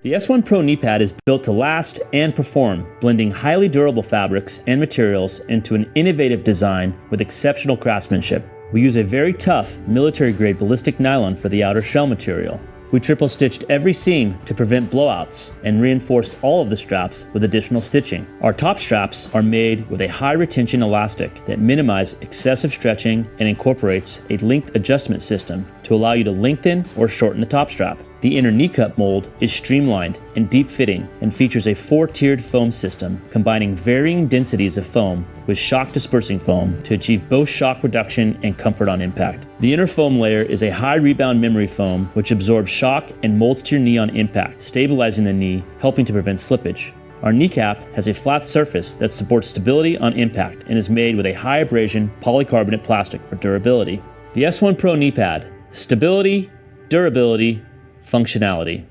The S1 Pro knee pad is built to last and perform, blending highly durable fabrics and materials into an innovative design with exceptional craftsmanship. We use a very tough, military-grade ballistic nylon for the outer shell material. We triple stitched every seam to prevent blowouts and reinforced all of the straps with additional stitching. Our top straps are made with a high retention elastic that minimizes excessive stretching and incorporates a length adjustment system to allow you to lengthen or shorten the top strap. The inner knee cup mold is streamlined and deep fitting and features a 4-tiered foam system combining varying densities of foam with shock dispersing foam to achieve both shock reduction and comfort on impact. The inner foam layer is a high rebound memory foam which absorbs shock and molds to your knee on impact, stabilizing the knee, helping to prevent slippage. Our kneecap has a flat surface that supports stability on impact and is made with a high abrasion polycarbonate plastic for durability. The S1 Pro knee pad: stability, durability, functionality.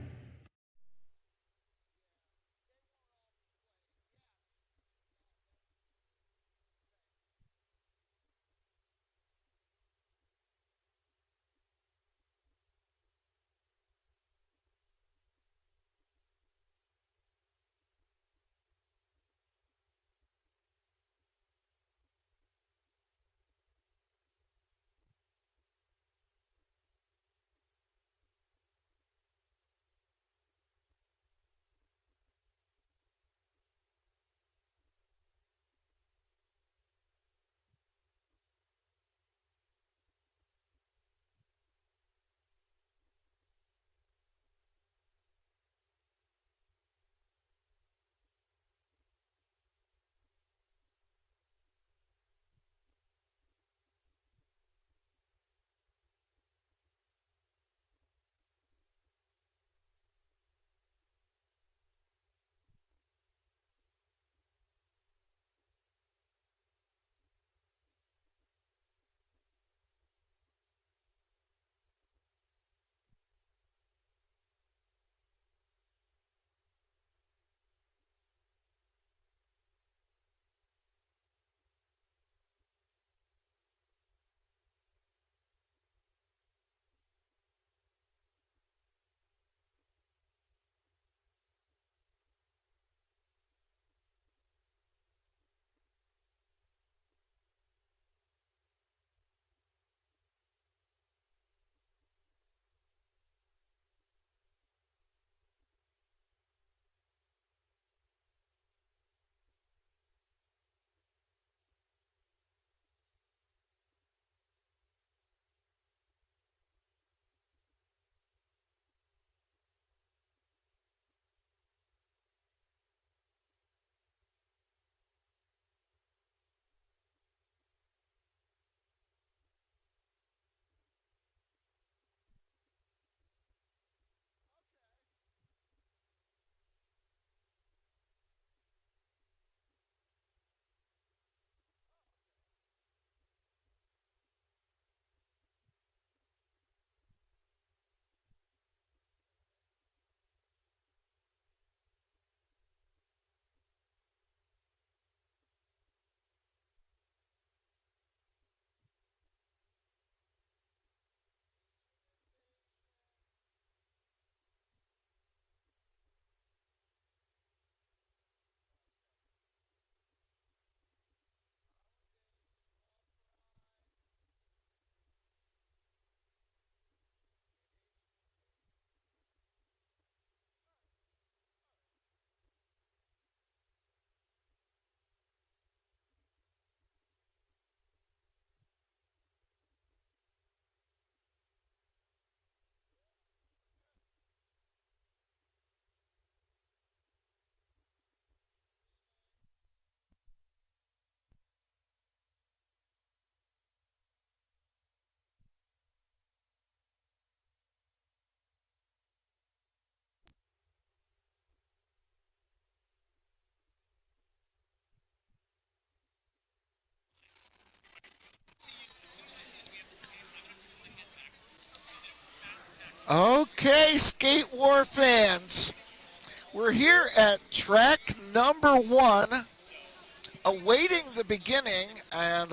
Okay, Skate War fans, we're here at track number 1, awaiting the beginning, and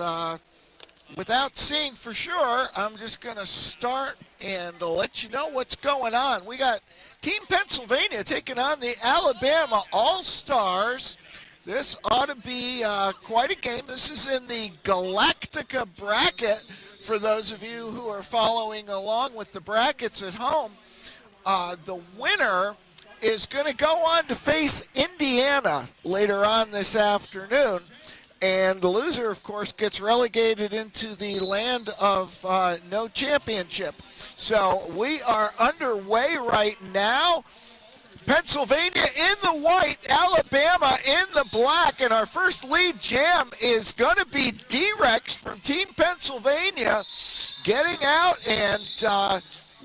without seeing for sure, I'm just going to start and let you know what's going on. We got Team Pennsylvania taking on the Alabama All-Stars. This ought to be quite a game. This is in the Galactica bracket for those of you who are following along with the brackets at home. The winner is going to go on to face Indiana later on this afternoon. And the loser, of course, gets relegated into the land of no championship. So we are underway right now. Pennsylvania in the white, Alabama in the black, and our first lead jam is going to be D-Rex from Team Pennsylvania getting out, and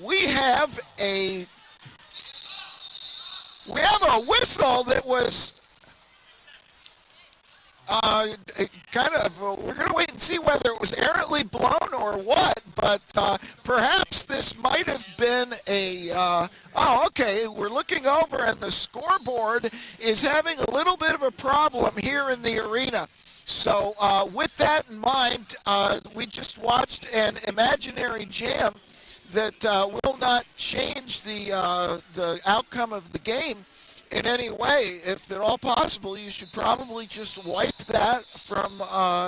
we have a whistle that was we're going to wait and see whether it was errantly blown or what, but perhaps this might have been okay, we're looking over and the scoreboard is having a little bit of a problem here in the arena. So with that in mind, we just watched an imaginary jam that will not change the outcome of the game in any way. If at all possible, you should probably just wipe that from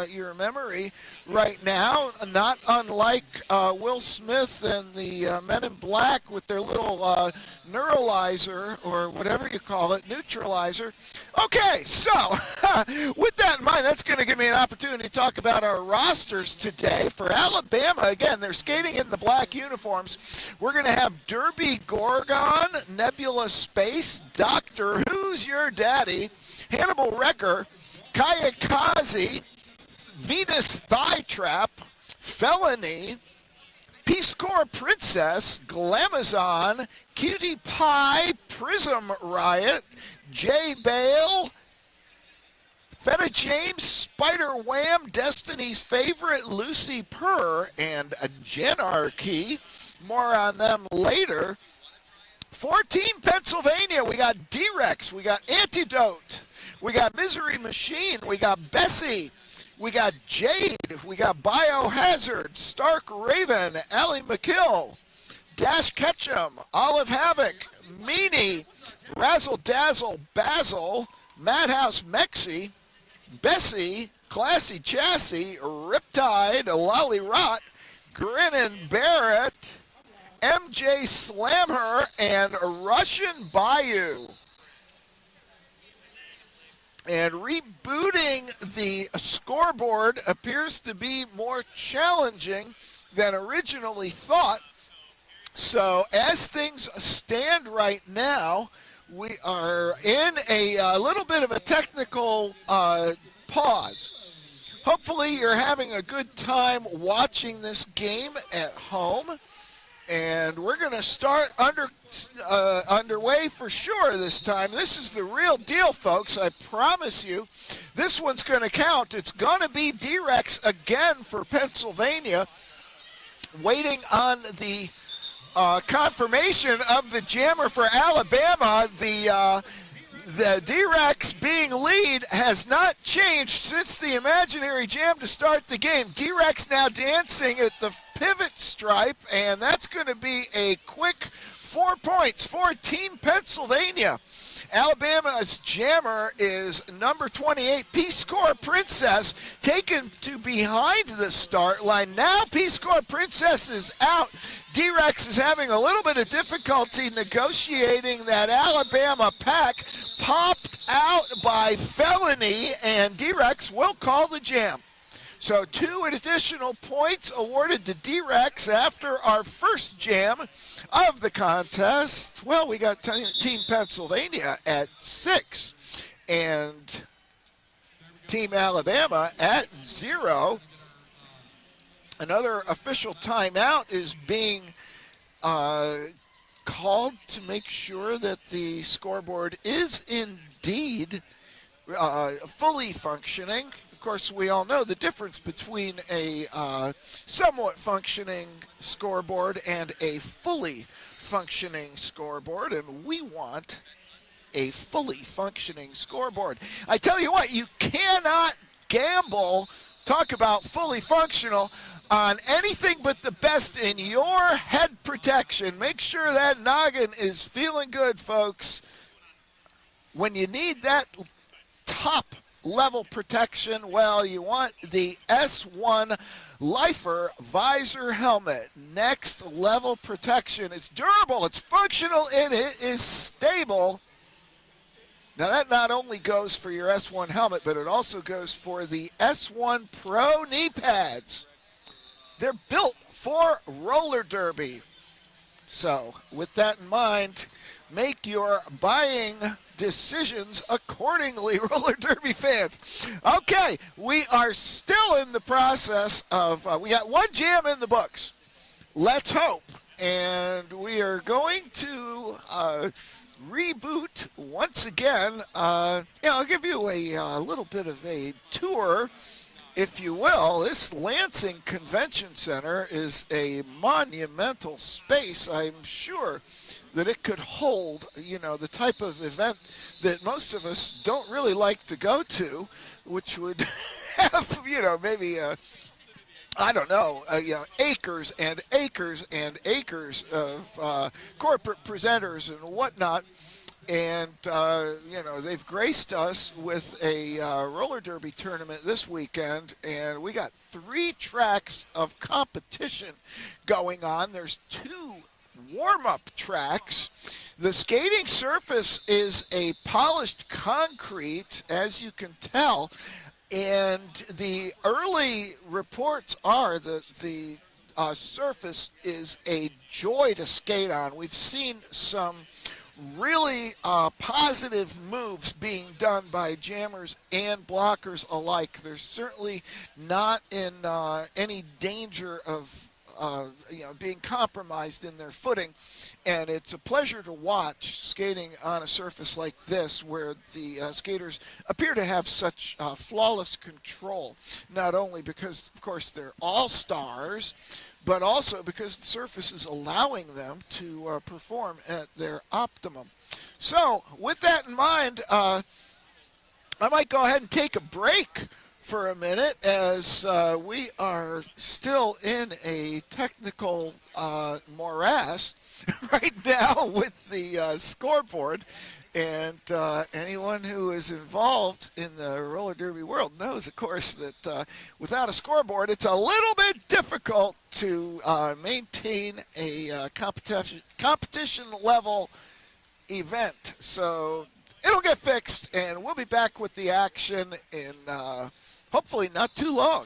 your memory right now, not unlike Will Smith and the Men in Black with their little neuralizer, or whatever you call it, neutralizer. Okay, so with that in mind, that's going to give me an opportunity to talk about our rosters today. For Alabama, again, they're skating in the black uniforms. We're going to have Derby Gorgon, Nebula Space, Doctor Who's Your Daddy, Hannibal Wrecker, Kayakazi, Venus Thigh Trap, Felony, Peace Corps Princess, Glamazon, Cutie Pie, Prism Riot, J Bale, Feta James, Spider Wham, Destiny's Favorite, Lucy Purr, and Genarchy. More on them later. For Team Pennsylvania, we got D-Rex, we got Antidote, we got Misery Machine, we got Bessie, we got Jade, we got Biohazard, Stark Raven, Allie McKill, Dash Ketchum, Olive Havoc, Meanie, Razzle Dazzle Basil, Madhouse Mexi, Bessie, Classy Chassis, Riptide, Lolly Rot, Grinnin' Barrett, MJ Slamher, and Russian Bayou. And rebooting the scoreboard appears to be more challenging than originally thought. So as things stand right now, we are in a little bit of a technical pause. Hopefully you're having a good time watching this game at home. And we're going to start underway for sure this time. This is the real deal, folks. I promise you. This one's going to count. It's going to be D-Rex again for Pennsylvania, waiting on the confirmation of the jammer for Alabama. The D-Rex being lead has not changed since the imaginary jam to start the game. D-Rex now dancing at the pivot stripe, and that's going to be a quick 4 points for Team Pennsylvania. Alabama's jammer is number 28, Peace Corps Princess, taken to behind the start line. Now Peace Corps Princess is out. D-Rex is having a little bit of difficulty negotiating that Alabama pack. Popped out by Felony, and D-Rex will call the jam. So 2 additional points awarded to D-Rex after our first jam of the contest. Well, we got Team Pennsylvania at 6 and Team Alabama at 0. Another official timeout is being called to make sure that the scoreboard is indeed fully functioning. Of course, we all know the difference between a somewhat functioning scoreboard and a fully functioning scoreboard, and we want a fully functioning scoreboard. I tell you what, you cannot gamble Talk about fully functional on anything but the best in your head protection. Make sure that noggin is feeling good, folks. When you need that top level protection, well, you want the S1 Lifer visor helmet. Next level protection. It's durable, it's functional, and it is stable. Now, that not only goes for your S1 helmet, but it also goes for the S1 Pro knee pads. They're built for roller derby. So, with that in mind, make your buying decisions accordingly, roller derby fans. Okay, we are still in the process of, we got one jam in the books. Let's hope. And we are going to reboot once again. I'll give you a little bit of a tour, if you will. This Lansing Convention Center is a monumental space. I'm sure that it could hold, the type of event that most of us don't really like to go to, which would have, maybe acres and acres and acres of corporate presenters and whatnot. And, they've graced us with a roller derby tournament this weekend, and we got 3 tracks of competition going on. There's 2 warm-up tracks. The skating surface is a polished concrete, as you can tell, and the early reports are that the surface is a joy to skate on. We've seen some really positive moves being done by jammers and blockers alike. There's certainly not in any danger of being compromised in their footing, and it's a pleasure to watch skating on a surface like this where the skaters appear to have such flawless control, not only because, of course, they're all-stars, but also because the surface is allowing them to perform at their optimum. So, with that in mind, I might go ahead and take a break for a minute as we are still in a technical morass right now with the scoreboard. And anyone who is involved in the roller derby world knows, of course, that without a scoreboard, it's a little bit difficult to maintain a competition level event. So it'll get fixed, and we'll be back with the action in hopefully not too long.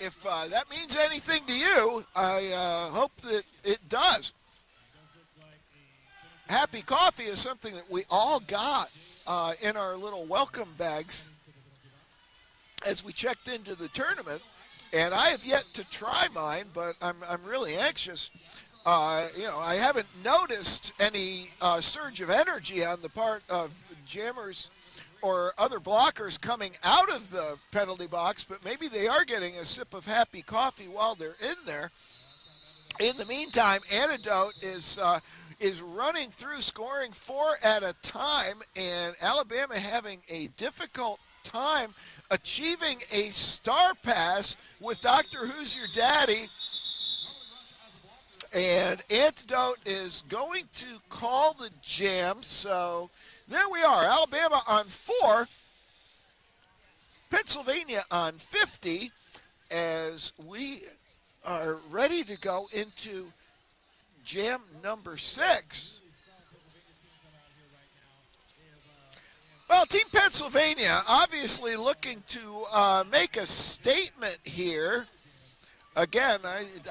If that means anything to you, I hope that it does. Happy Coffee is something that we all got in our little welcome bags as we checked into the tournament. And I have yet to try mine, but I'm really anxious. I haven't noticed any surge of energy on the part of jammers or other blockers coming out of the penalty box, but maybe they are getting a sip of Happy Coffee while they're in there. In the meantime, Antidote is running through, scoring 4 at a time, and Alabama having a difficult time achieving a star pass with Dr. Who's Your Daddy. And Antidote is going to call the jam. So there we are. Alabama on 4. Pennsylvania on 50 as we are ready to go into jam number 6. Well, Team Pennsylvania obviously looking to make a statement here. Again,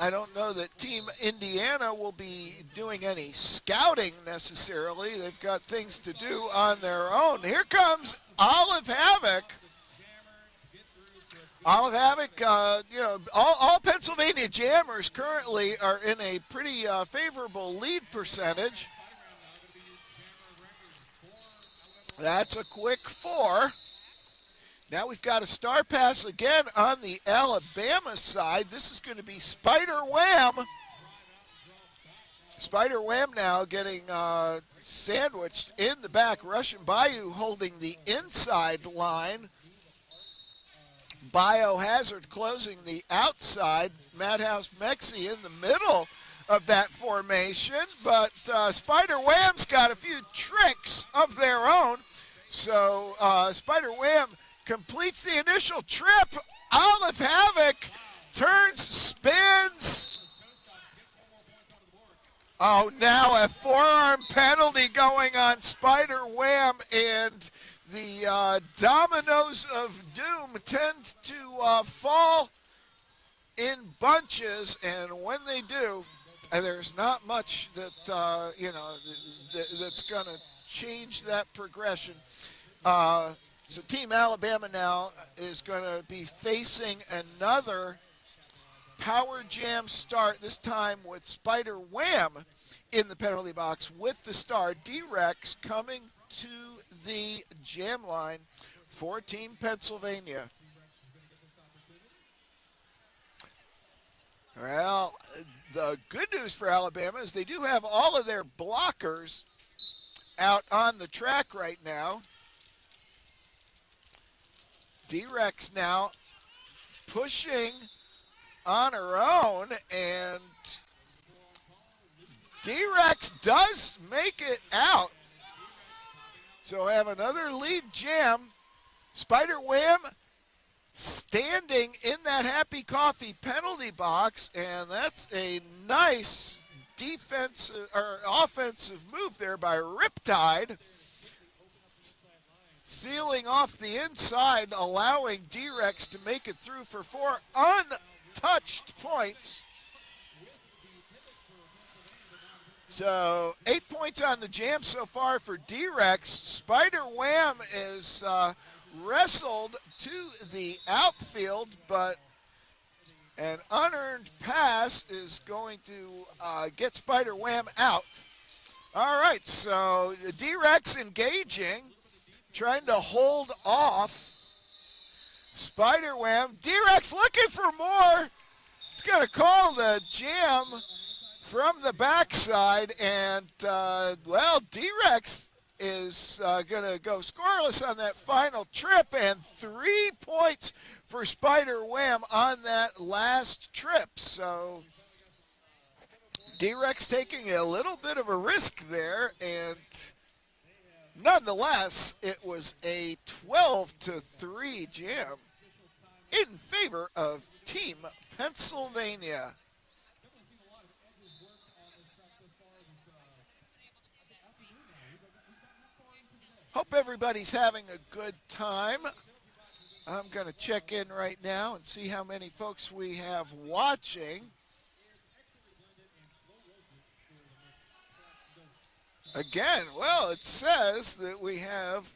I don't know that Team Indiana will be doing any scouting necessarily. They've got things to do on their own. Here comes Olive Havoc. Olive Havoc, all Pennsylvania jammers currently are in a pretty favorable lead percentage. That's a quick 4. Now we've got a star pass again on the Alabama side. This is going to be Spider Wham. Spider Wham now getting sandwiched in the back. Russian Bayou holding the inside line. Biohazard closing the outside. Madhouse Mexi in the middle of that formation. But Spider Wham's got a few tricks of their own. So Spider Wham completes the initial trip. Olive Havoc turns, spins. Oh, now a forearm penalty going on Spider Wham, and the dominoes of doom tend to fall in bunches, and when they do, there's not much that that's going to change that progression. So Team Alabama now is going to be facing another power jam start, this time with Spider Wham in the penalty box with the star. D-Rex coming to the jam line for Team Pennsylvania. Well, the good news for Alabama is they do have all of their blockers out on the track right now. D-Rex now pushing on her own, and D-Rex does make it out. So I have another lead jam. Spider Wham standing in that Happy Coffee penalty box, and that's a nice defensive or offensive move there by Riptide. Sealing off the inside, allowing D-Rex to make it through for 4 untouched points. So 8 points on the jam so far for D-Rex. Spider Wham is wrestled to the outfield, but an unearned pass is going to get Spider Wham out. All right, so D-Rex engaging, trying to hold off Spider Wham. D-Rex looking for more. He's going to call the jam from the backside, and, D-Rex is going to go scoreless on that final trip, and 3 points for Spider Wham on that last trip. So D-Rex taking a little bit of a risk there, and nonetheless, it was a 12-3 jam in favor of Team Pennsylvania. Hope everybody's having a good time. I'm going to check in right now and see how many folks we have watching. Again, well, it says that we have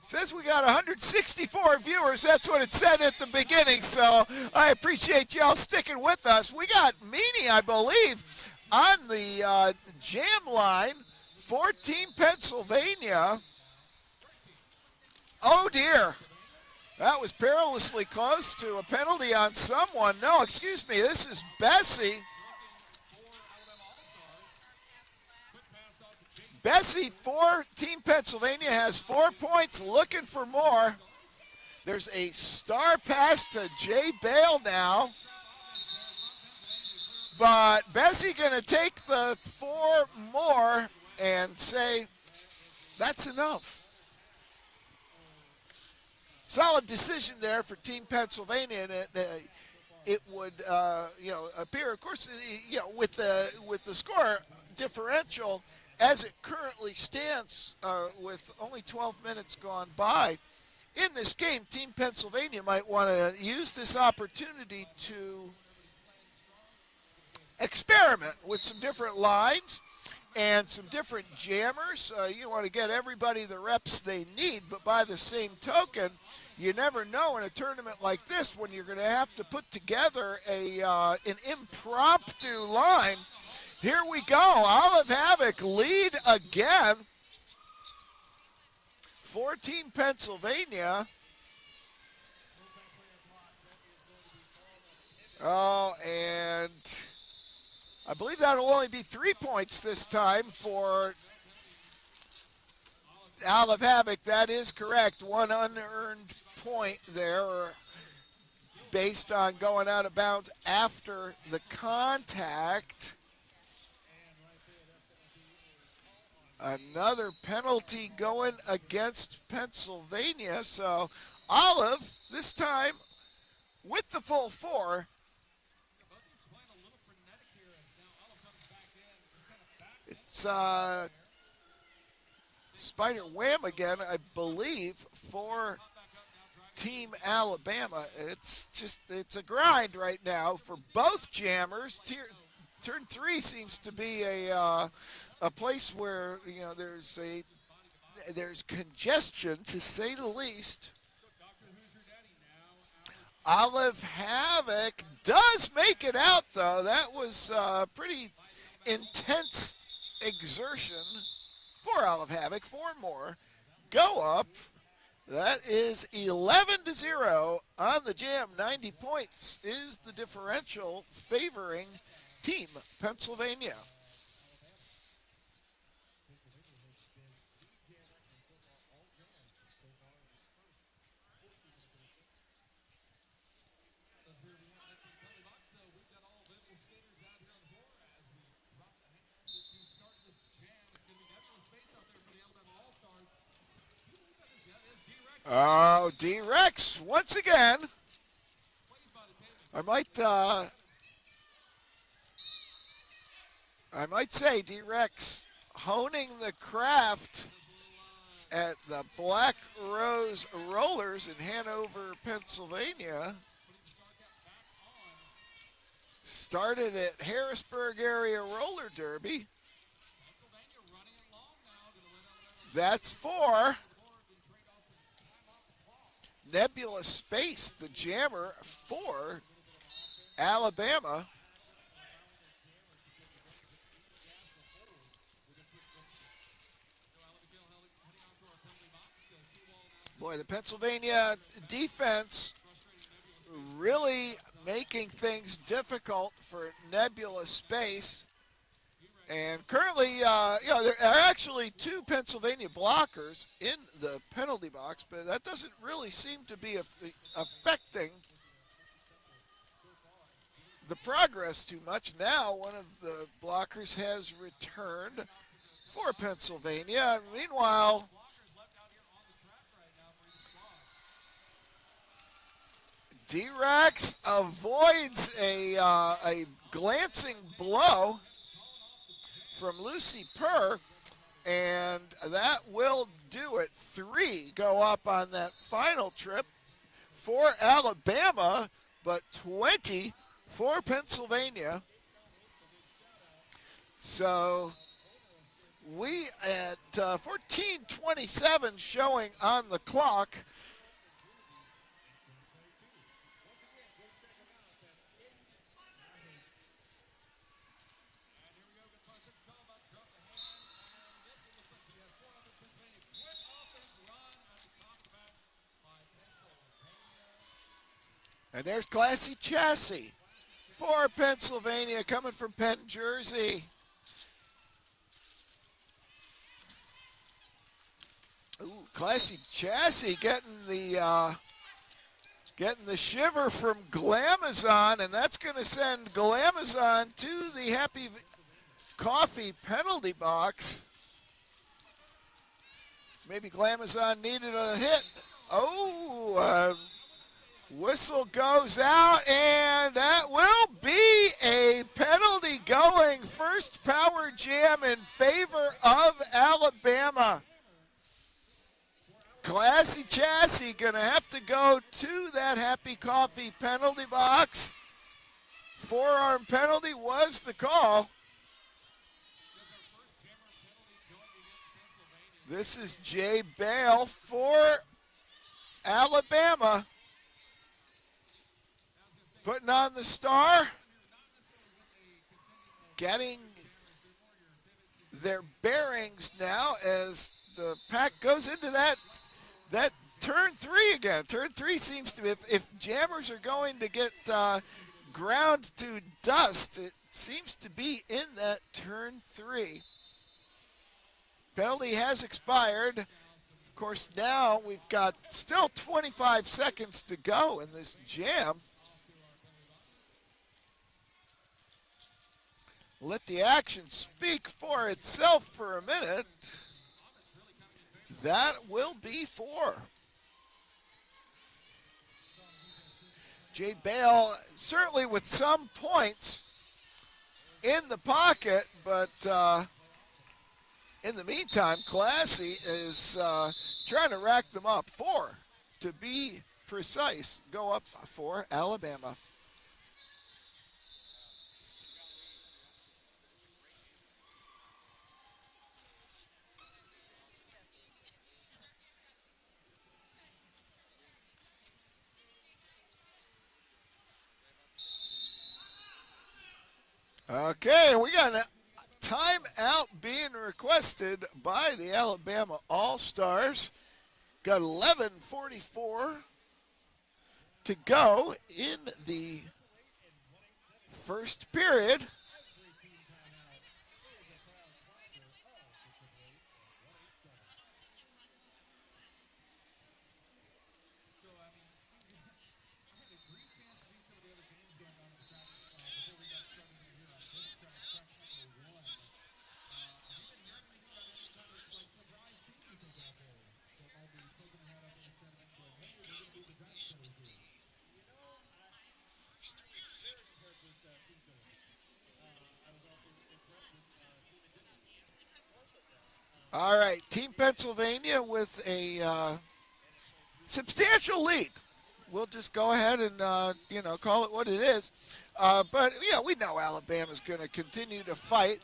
says we got 164 viewers. That's what it said at the beginning, so I appreciate y'all sticking with us. We got Meany, I believe, on the jam line for Team Pennsylvania. Oh, dear. That was perilously close to a penalty on someone. No, excuse me, this is Bessie. Bessie for Team Pennsylvania has 4 points, looking for more. There's a star pass to Jay Bale now. But Bessie going to take the 4 more and say, that's enough. Solid decision there for Team Pennsylvania, and it would, appear, of course, with the score differential as it currently stands, with only 12 minutes gone by in this game, Team Pennsylvania might want to use this opportunity to experiment with some different lines and some different jammers. You want to get everybody the reps they need, but by the same token, you never know in a tournament like this when you're going to have to put together an impromptu line. Here we go. Olive Havoc lead again for Team Pennsylvania. Oh, and I believe that'll only be 3 points this time for Olive Havoc. That is correct. One unearned point there, based on going out of bounds after the contact. Another penalty going against Pennsylvania. So Olive, this time with the full 4. It's Spider Wham again, I believe, for Team Alabama. It's a grind right now for both jammers. Turn 3 seems to be a place where there's congestion, to say the least. Olive Havoc does make it out, though. That was pretty intense exertion for Olive Havoc. 4 more go up. That is 11-0 on the jam. 90 points is the differential favoring Team Pennsylvania. Oh, D-Rex once again. I might say D-Rex honing the craft at the Black Rose Rollers in Hanover, Pennsylvania. Started at Harrisburg Area Roller Derby. That's for Nebula Space, the jammer for Alabama. Boy, the Pennsylvania defense really making things difficult for Nebula Space. And currently, there are actually 2 Pennsylvania blockers in the penalty box, but that doesn't really seem to be affecting the progress too much. Now, one of the blockers has returned for Pennsylvania. Meanwhile, D-Rex avoids a glancing blow. from Lucy Purr, and that will do it. 3 go up on that final trip for Alabama, but 20 for Pennsylvania. So we at 14:27 showing on the clock. And there's Classy Chassis for Pennsylvania, coming from Penn, Jersey. Ooh, Classy Chassis getting the shiver from Glamazon, and that's going to send Glamazon to the Happy Coffee penalty box. Maybe Glamazon needed a hit. Oh, whistle goes out, and that will be a penalty going. First power jam in favor of Alabama. Classy Chassis going to have to go to that Happy Coffee penalty box. Forearm penalty was the call. This is Jay Bale for Alabama. Putting on the star. Getting their bearings now as the pack goes into that turn 3 again. Turn 3 seems to be, if jammers are going to get ground to dust, it seems to be in that turn 3. Penalty has expired. Of course, now we've got still 25 seconds to go in this jam. Let the action speak for itself for a minute. That will be 4. Jay Bale certainly with some points in the pocket, but in the meantime, Classy is trying to rack them up. 4, to be precise, go up for Alabama. Okay, we got a timeout being requested by the Alabama All-Stars. Got 11:44 to go in the first period. All right, Team Pennsylvania with a substantial lead. We'll just go ahead and, call it what it is. But, we know Alabama's going to continue to fight.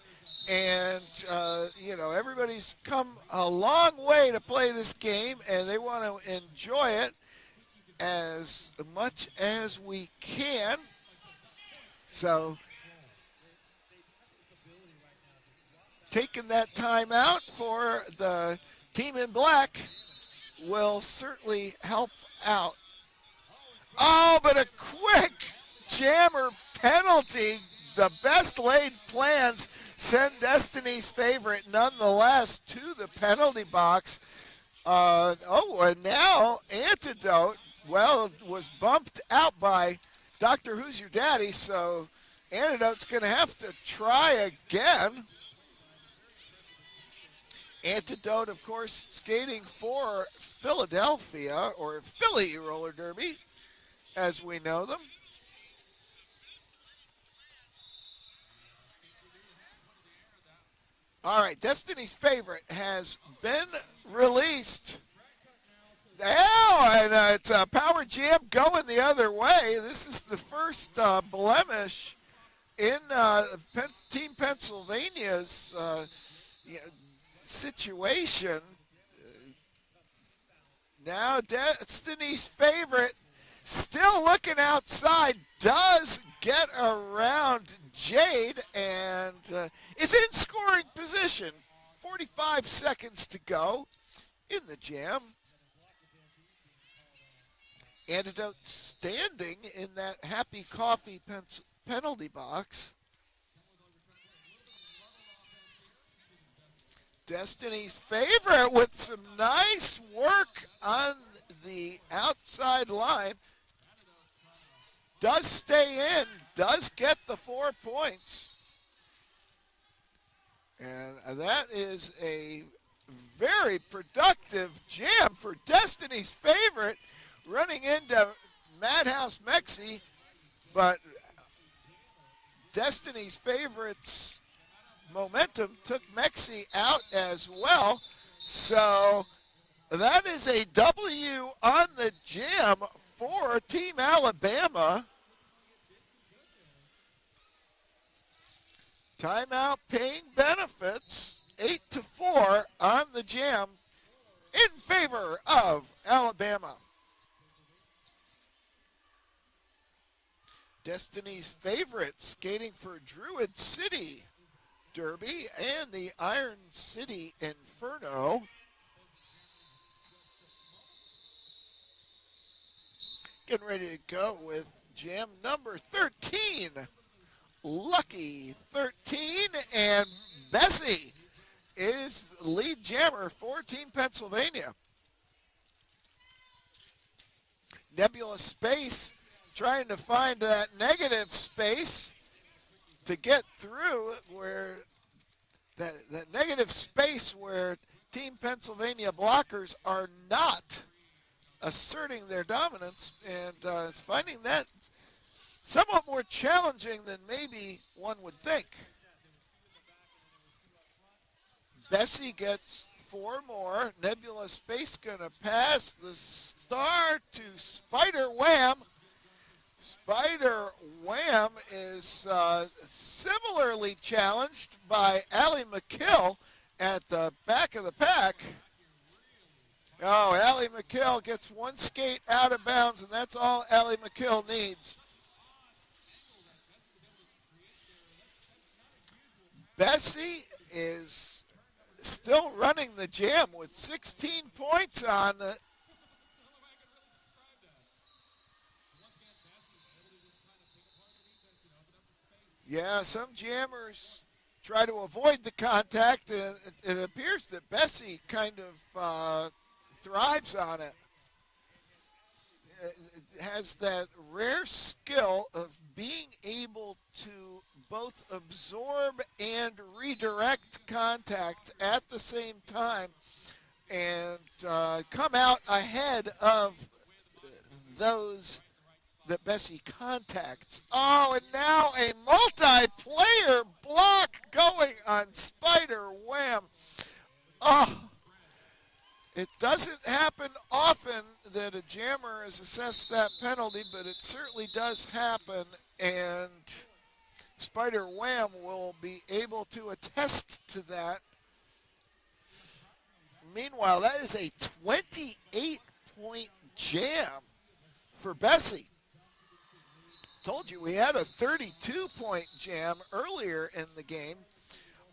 And, everybody's come a long way to play this game, and they want to enjoy it as much as we can. So, taking that time out for the team in black will certainly help out. Oh, but a quick jammer penalty. The best laid plans send Destiny's favorite nonetheless to the penalty box. And now Antidote, was bumped out by Dr. Who's Your Daddy, so Antidote's going to have to try again. Antidote, of course, skating for Philadelphia, or Philly Roller Derby, as we know them. All right, Destiny's Favorite has been released. Oh, and it's a power jam going the other way. This is the first blemish in Team Pennsylvania's situation. Now Destiny's Favorite still looking outside, does get around Jade and is in scoring position. 45 seconds to go in the jam. Antidote standing in that Happy Coffee penalty box. Destiny's Favorite with some nice work on the outside line. Does stay in, does get the 4 points. And that is a very productive jam for Destiny's Favorite, running into Madhouse Mexi, but Destiny's Favorite's momentum took Mexi out as well. So that is a W on the jam for Team Alabama. Timeout paying benefits, 8-4 on the jam in favor of Alabama. Destiny's Favorite skating for Druid City Derby and the Iron City Inferno. Getting ready to go with jam number 13. Lucky 13, and Bessie is the lead jammer for Team Pennsylvania. Nebula Space trying to find that negative space to get through, where that negative space where Team Pennsylvania blockers are not asserting their dominance, and is finding that somewhat more challenging than maybe one would think. Bessie gets 4 more. Nebula Space gonna pass the star to Spider Wham. Spider Wham is similarly challenged by Allie McKill at the back of the pack. Oh, Allie McKill gets 1 skate out of bounds, and that's all Allie McKill needs. Bessie is still running the jam with 16 points on the. Yeah, some jammers try to avoid the contact, and it appears that Bessie kind of thrives on it. It has that rare skill of being able to both absorb and redirect contact at the same time and come out ahead of those that Bessie contacts. Oh, and now a multiplayer block going on Spider Wham. Oh, it doesn't happen often that a jammer is assessed that penalty, but it certainly does happen, and Spider Wham will be able to attest to that. Meanwhile, that is a 28-point jam for Bessie. Told you we had a 32-point jam earlier in the game,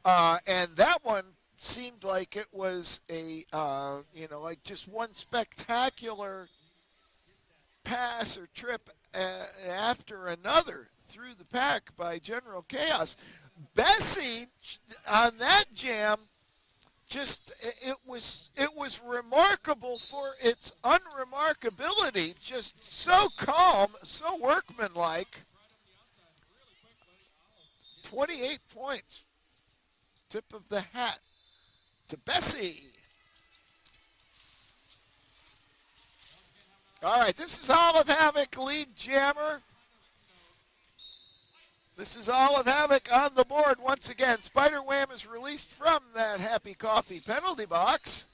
and that one seemed like it was a, like just one spectacular pass or trip after another through the pack by General Chaos. Bessie on that jam, it was remarkable for its unremarkability. Just so calm, so workmanlike. 28 points. Tip of the hat to Bessie. All right, this is Hall of Havoc lead jammer. This is Olive Havoc on the board once again. Spider Wham is released from that Happy Coffee penalty box.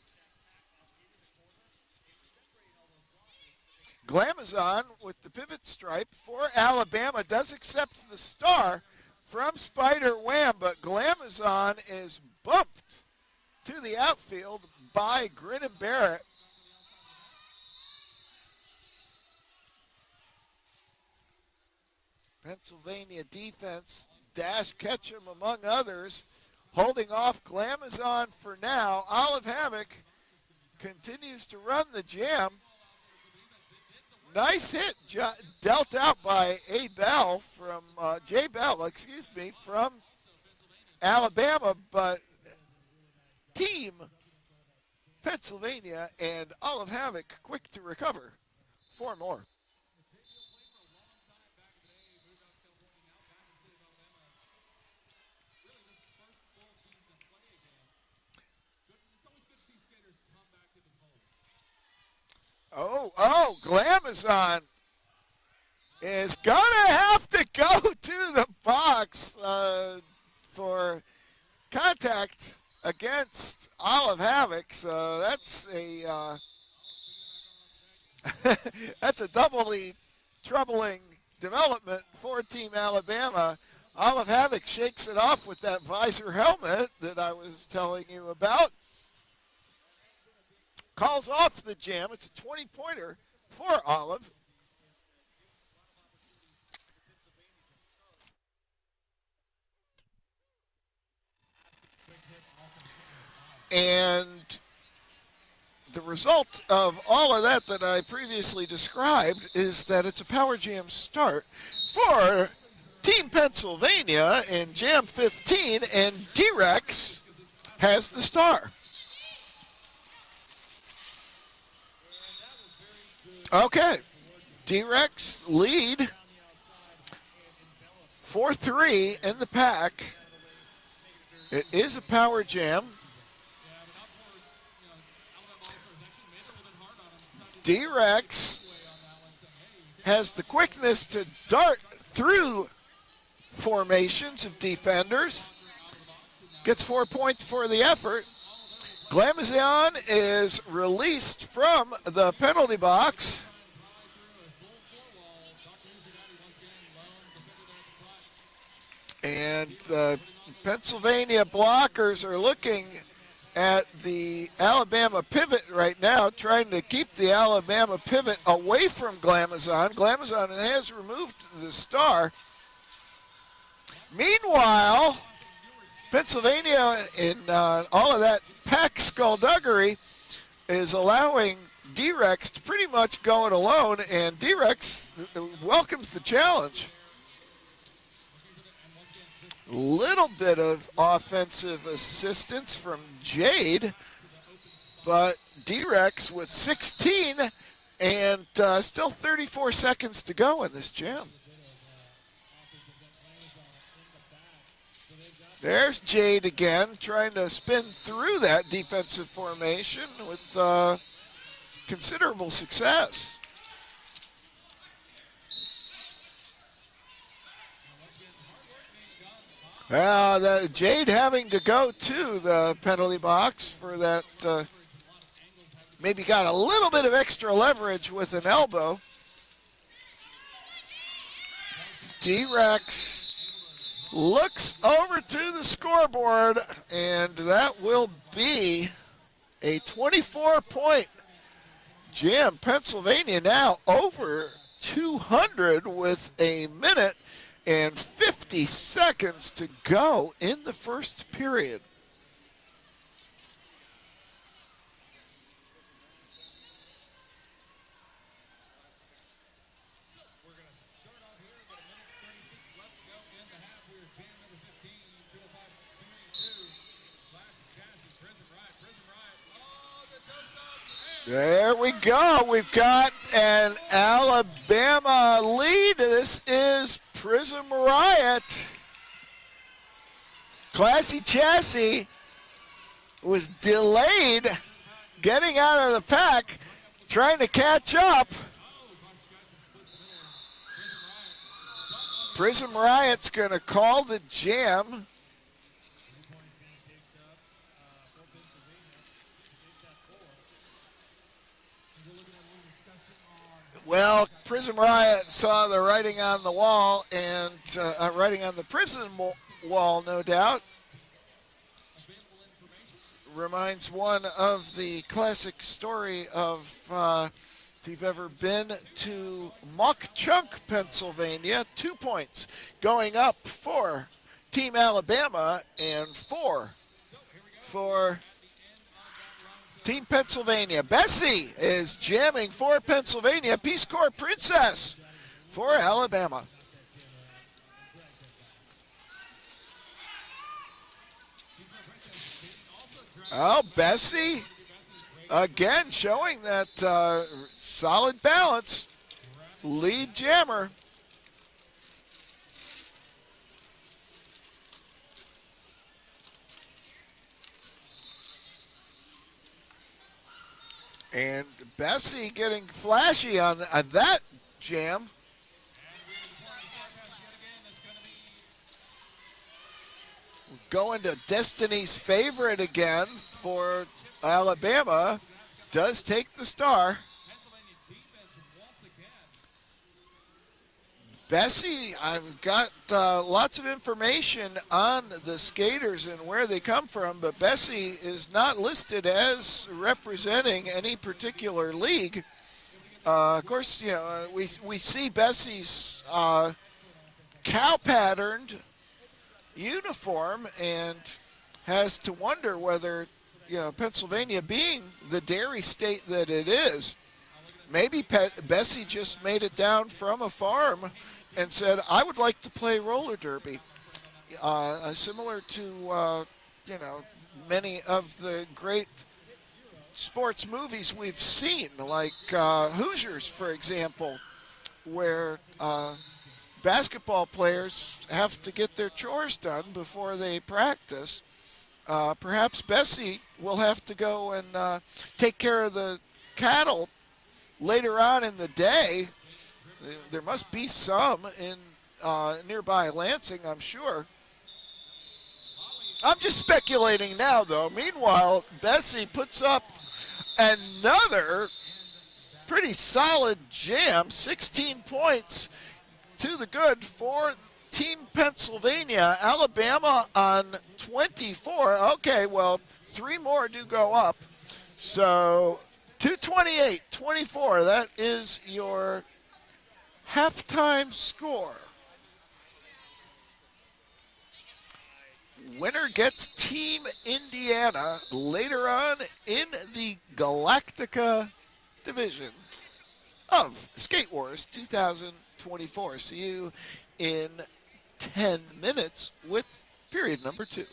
Glamazon with the pivot stripe for Alabama does accept the star from Spider Wham, but Glamazon is bumped to the outfield by Grin and Barrett. Pennsylvania defense, Dash Ketchum among others, holding off Glamazon for now. Olive Havoc continues to run the jam. Nice hit dealt out by Jay Bell from Alabama, but Team Pennsylvania and Olive Havoc quick to recover. 4 more. Glamazon is going to have to go to the box for contact against Olive Havoc. So that's a that's a doubly troubling development for Team Alabama. Olive Havoc shakes it off with that visor helmet that I was telling you about. Calls off the jam. It's a 20-pointer for Olive. And the result of all of that I previously described is that it's a power jam start for Team Pennsylvania in Jam 15, and D-Rex has the star. Okay, D-Rex lead 4-3 in the pack. It is a power jam. D-Rex has the quickness to dart through formations of defenders. Gets 4 points for the effort. Glamazon is released from the penalty box. And the Pennsylvania blockers are looking at the Alabama pivot right now, trying to keep the Alabama pivot away from Glamazon. Glamazon has removed the star. Meanwhile, Pennsylvania, in all of that pack skullduggery, is allowing D-Rex to pretty much go it alone, and D-Rex welcomes the challenge. Little bit of offensive assistance from Jade, but D-Rex with 16 and still 34 seconds to go in this jam. There's Jade again, trying to spin through that defensive formation with considerable success. Jade having to go to the penalty box for that, maybe got a little bit of extra leverage with an elbow. D-Rex looks over to the scoreboard, and that will be a 24-point jam. Pennsylvania now over 200 with a minute and 50 seconds to go in the first period. There we go. We've got an Alabama lead. This is Prism Riot. Classy Chassis was delayed getting out of the pack, trying to catch up. Prism Riot's going to call the jam. Well, Prism Riot saw the writing on the wall and writing on the prison wall, no doubt. Reminds one of the classic story of if you've ever been to Mock Chunk, Pennsylvania, 2 points going up for Team Alabama and 4 for Team Pennsylvania. Bessie is jamming for Pennsylvania. Peace Corps Princess for Alabama. Oh, Bessie again showing that solid balance. Lead jammer. And Bessie getting flashy on that jam. Going to Destiny's favorite again for Alabama. Does take the star. Bessie, I've got lots of information on the skaters and where they come from, but Bessie is not listed as representing any particular league. Of course, you know, we see Bessie's cow-patterned uniform and has to wonder whether, you know, Pennsylvania being the dairy state that it is, maybe Bessie just made it down from a farm and said, I would like to play roller derby. Similar to, you know, many of the great sports movies we've seen, like Hoosiers, for example, where basketball players have to get their chores done before they practice. Perhaps Bessie will have to go and take care of the cattle later on in the day. There must be some in nearby Lansing, I'm sure. I'm just speculating now, though. Meanwhile, Bessie puts up another pretty solid jam, 16 points to the good for Team Pennsylvania. Alabama on 24. Okay, well, 3 more do go up. So 228-24, that is your halftime score. Winner gets Team Indiana later on in the Galactica division of Skate Wars 2024. See you in 10 minutes with period number 2.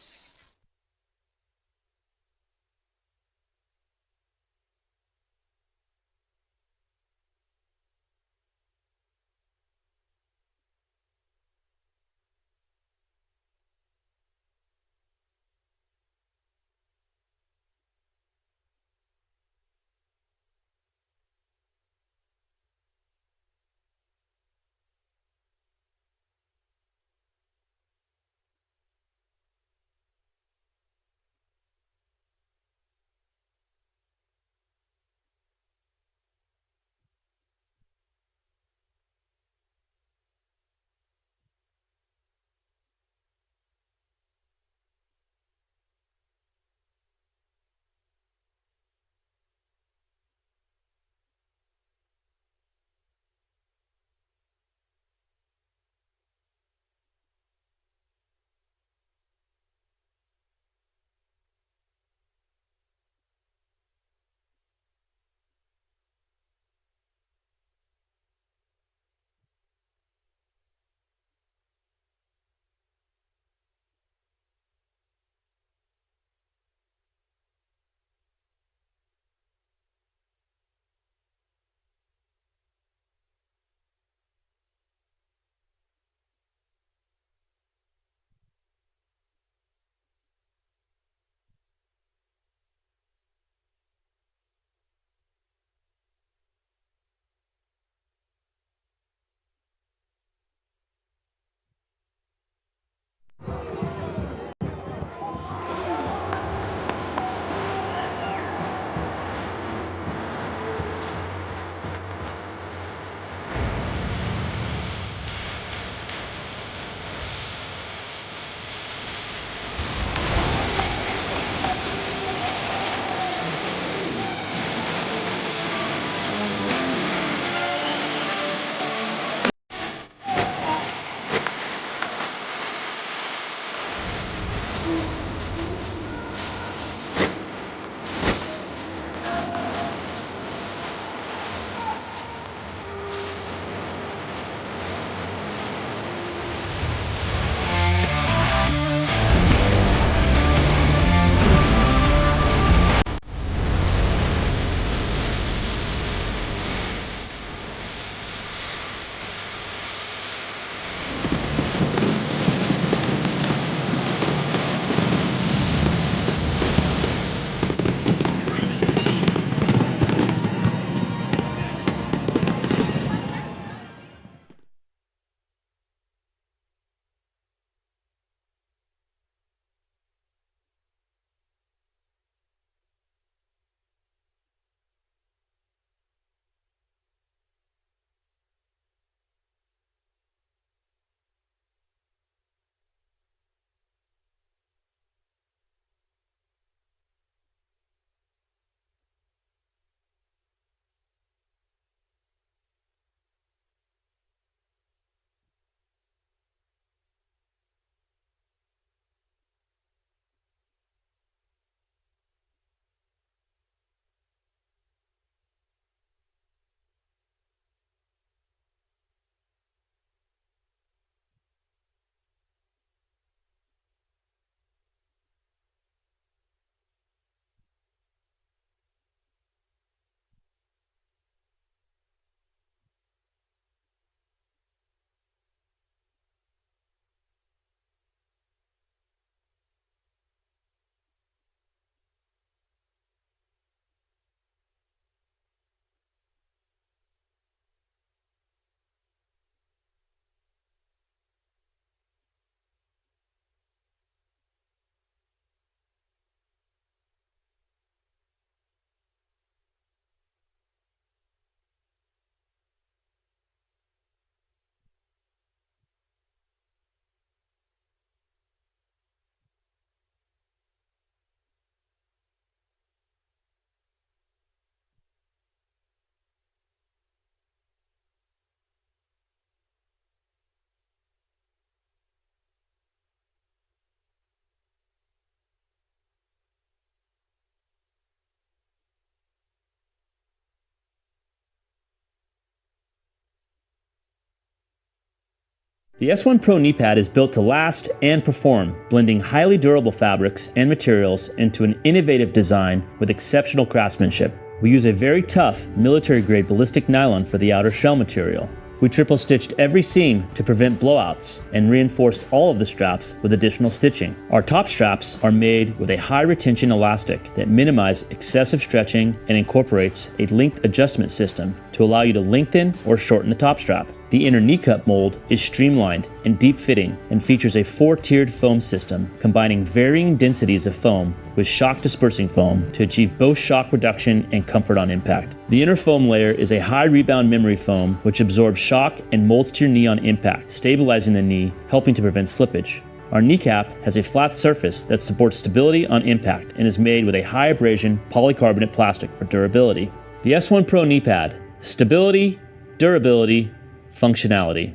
The S1 Pro knee pad is built to last and perform, blending highly durable fabrics and materials into an innovative design with exceptional craftsmanship. We use a very tough, military-grade ballistic nylon for the outer shell material. We triple-stitched every seam to prevent blowouts and reinforced all of the straps with additional stitching. Our top straps are made with a high-retention elastic that minimizes excessive stretching and incorporates a length adjustment system to allow you to lengthen or shorten the top strap. The inner knee cup mold is streamlined and deep-fitting and features a 4-tiered foam system combining varying densities of foam with shock-dispersing foam to achieve both shock reduction and comfort on impact. The inner foam layer is a high-rebound memory foam which absorbs shock and molds to your knee on impact, stabilizing the knee, helping to prevent slippage. Our kneecap has a flat surface that supports stability on impact and is made with a high abrasion polycarbonate plastic for durability. The S1 Pro knee pad: stability, durability, functionality.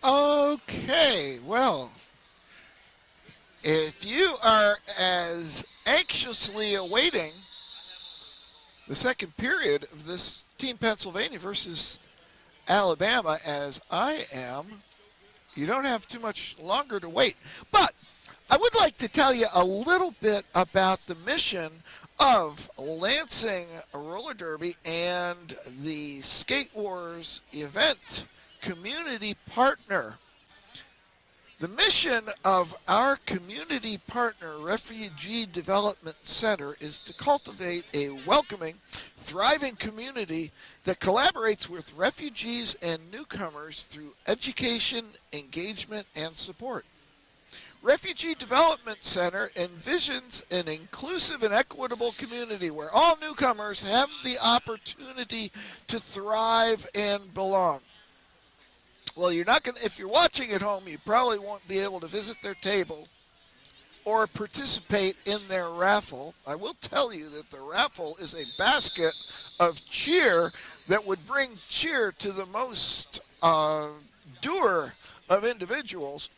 Okay, well, if you are as anxiously awaiting the second period of this Team Pennsylvania versus Alabama as I am, you don't have too much longer to wait. But I would like to tell you a little bit about the mission of Lansing Roller Derby and the Skate Wars event community partner. The mission of our community partner, Refugee Development Center, is to cultivate a welcoming, thriving community that collaborates with refugees and newcomers through education, engagement, and support. Refugee Development Center envisions an inclusive and equitable community where all newcomers have the opportunity to thrive and belong. Well, you're not going to, if you're watching at home, you probably won't be able to visit their table or participate in their raffle. I will tell you that the raffle is a basket of cheer that would bring cheer to the most doer of individuals.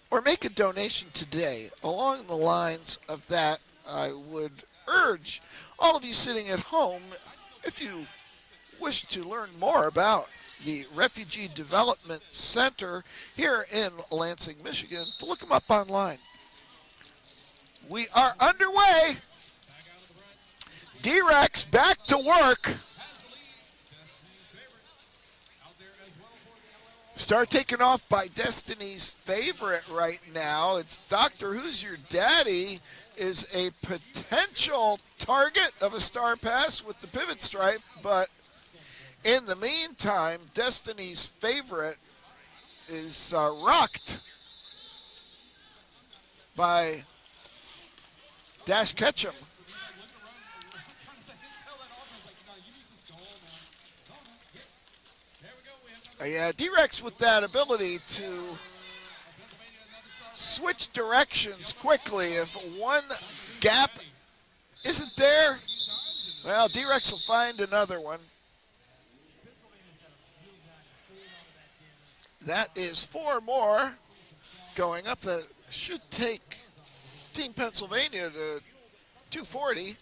Or make a donation today. Along the lines of that, I would urge all of you sitting at home, if you wish to learn more about the Refugee Development Center here in Lansing, Michigan, to look them up online. We are underway. D-Rex back to work. Start taken off by Destiny's Favorite right now. It's Doctor Who's Your Daddy is a potential target of a star pass with the pivot stripe, but in the meantime, Destiny's Favorite is rocked by Dash Ketchum. Yeah, D-Rex with that ability to switch directions quickly. If one gap isn't there, well, D-Rex will find another one. That is 4 more going up. That should take Team Pennsylvania to 240.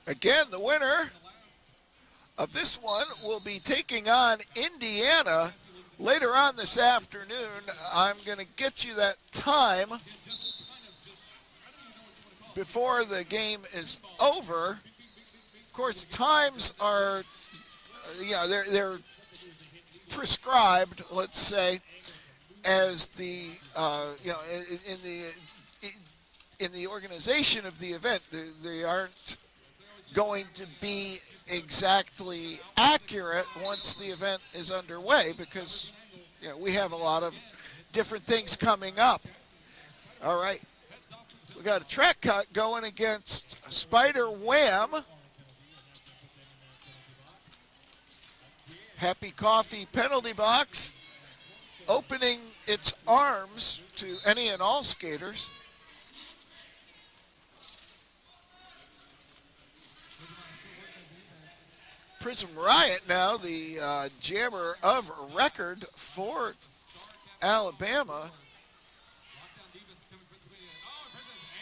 Again, the winner of this one will be taking on Indiana later on this afternoon. I'm going to get you that time before the game is over. Of course, times are, they're prescribed, let's say, as the, in the organization of the event. They aren't going to be exactly accurate once the event is underway because we have a lot of different things coming up. All right, we got a track cut going against Spider Wham. Happy Coffee penalty box opening its arms to any and all skaters. Prism Riot now, the jammer of record for Alabama.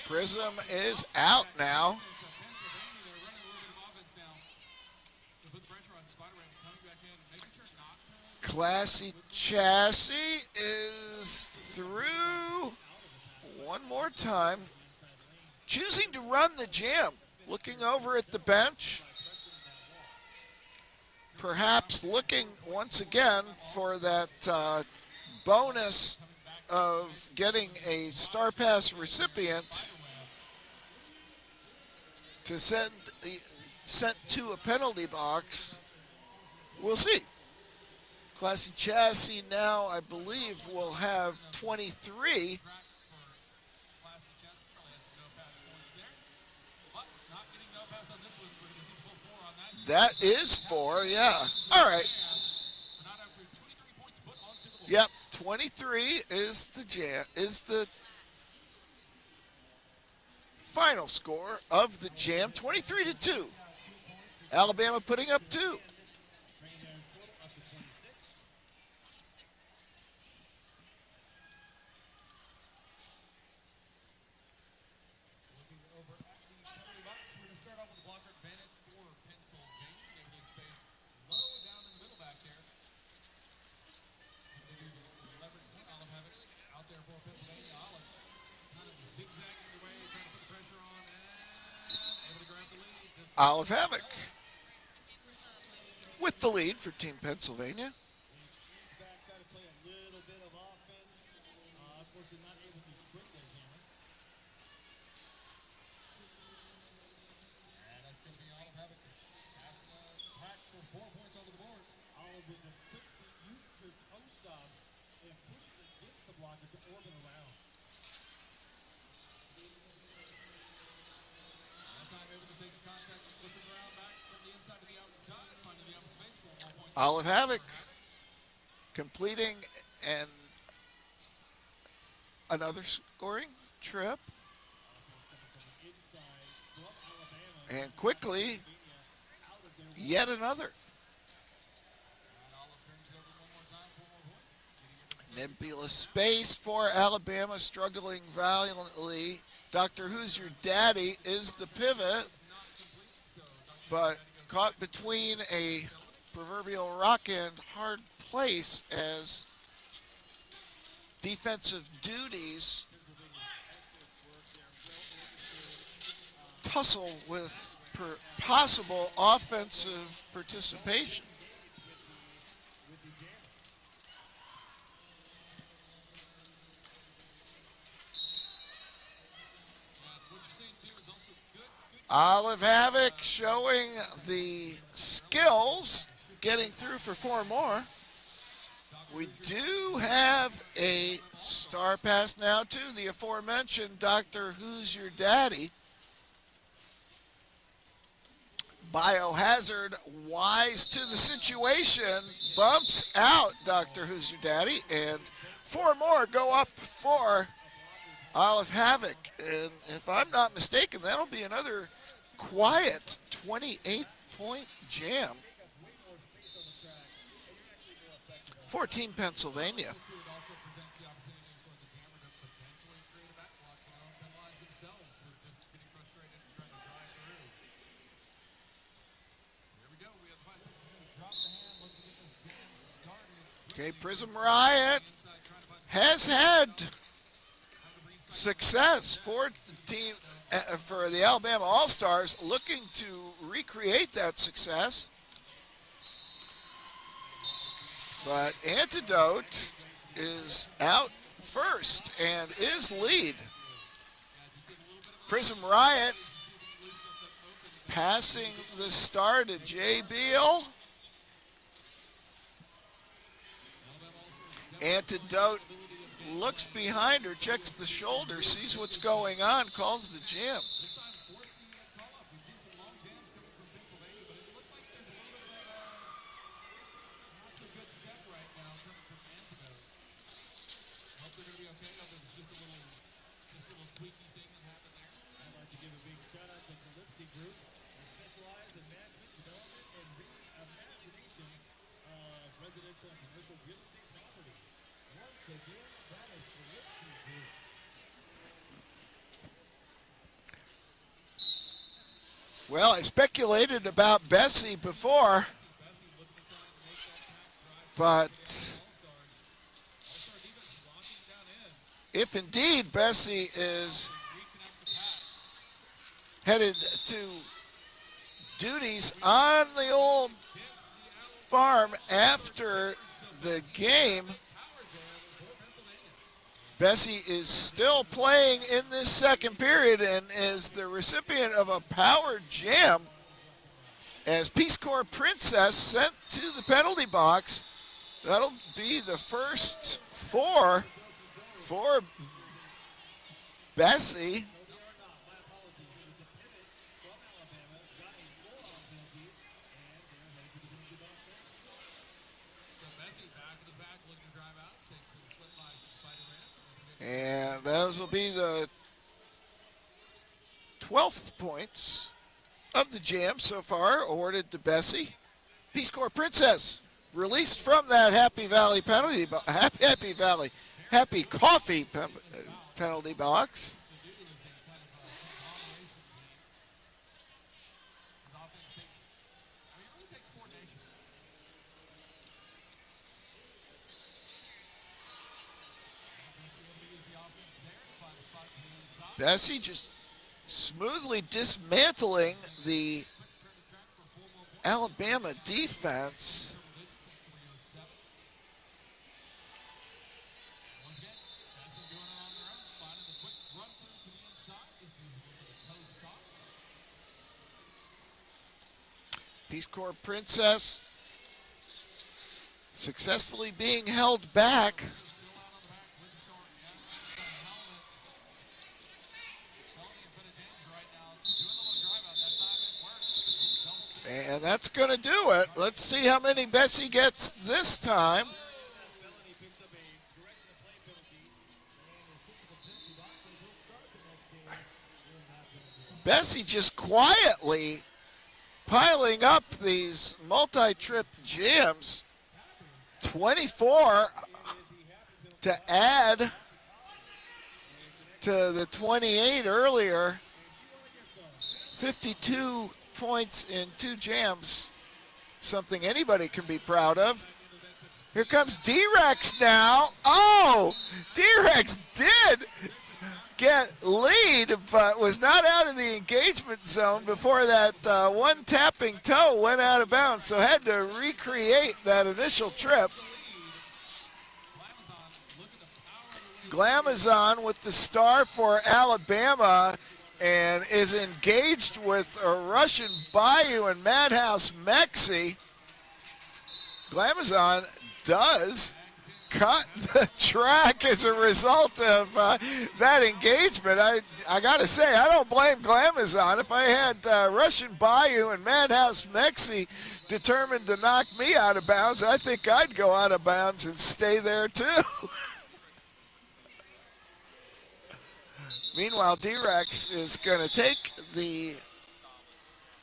Prism is out now. Classy Chassis is through one more time. Choosing to run the jam. Looking over at the bench. Perhaps looking once again for that bonus of getting a Star Pass recipient to sent to a penalty box. We'll see. Classy Chassis now, I believe, will have 23. That is 4, yeah. All right. Yep, 23 is the final score of the jam. 23-2. Alabama putting up 2. Olive Havoc with the lead for Team Pennsylvania. Olive Havoc completing an another scoring trip. And quickly, yet another. Nebulous space for Alabama, struggling valiantly. Dr. Who's Your Daddy is the pivot, but caught between a proverbial rock and hard place as defensive duties tussle with possible offensive participation. Olive Havoc showing the skills, getting through for 4 more. We do have a star pass now to the aforementioned Dr. Who's Your Daddy. Biohazard, wise to the situation, bumps out Dr. Who's Your Daddy, and 4 more go up for Olive Havoc. And if I'm not mistaken, that'll be another quiet 28-point jam for Team Pennsylvania. Okay, Prism Riot has had success for the team, for the Alabama All-Stars, looking to recreate that success. But Antidote is out first and is lead. Prism Riot passing the star to Jay Beal. Antidote looks behind her, checks the shoulder, sees what's going on, calls the jam. Well, I speculated about Bessie before, but if indeed Bessie is headed to duties on the old farm after the game, Bessie is still playing in this second period and is the recipient of a power jam as Peace Corps Princess sent to the penalty box. That'll be the first 4 for Bessie. And those will be the 12th points of the jam so far, awarded to Bessie. Peace Corps Princess released from that Happy Valley penalty, Happy Coffee penalty box. Bessie just smoothly dismantling the Alabama defense. Peace Corps Princess successfully being held back. And that's going to do it. Let's see how many Bessie gets this time. Bessie just quietly piling up these multi-trip jams. 24 to add to the 28 earlier. 52 points in 2 jams. Something anybody can be proud of. Here comes D-Rex now. Oh, D-Rex did get lead, but was not out of the engagement zone before that one tapping toe went out of bounds, so had to recreate that initial trip. Glamazon with the star for Alabama and is engaged with a Russian Bayou and Madhouse Mexi. Glamazon does cut the track as a result of that engagement. I got to say, I don't blame Glamazon. If I had Russian Bayou and Madhouse Mexi determined to knock me out of bounds, I think I'd go out of bounds and stay there too. Meanwhile, D-Rex is going to take the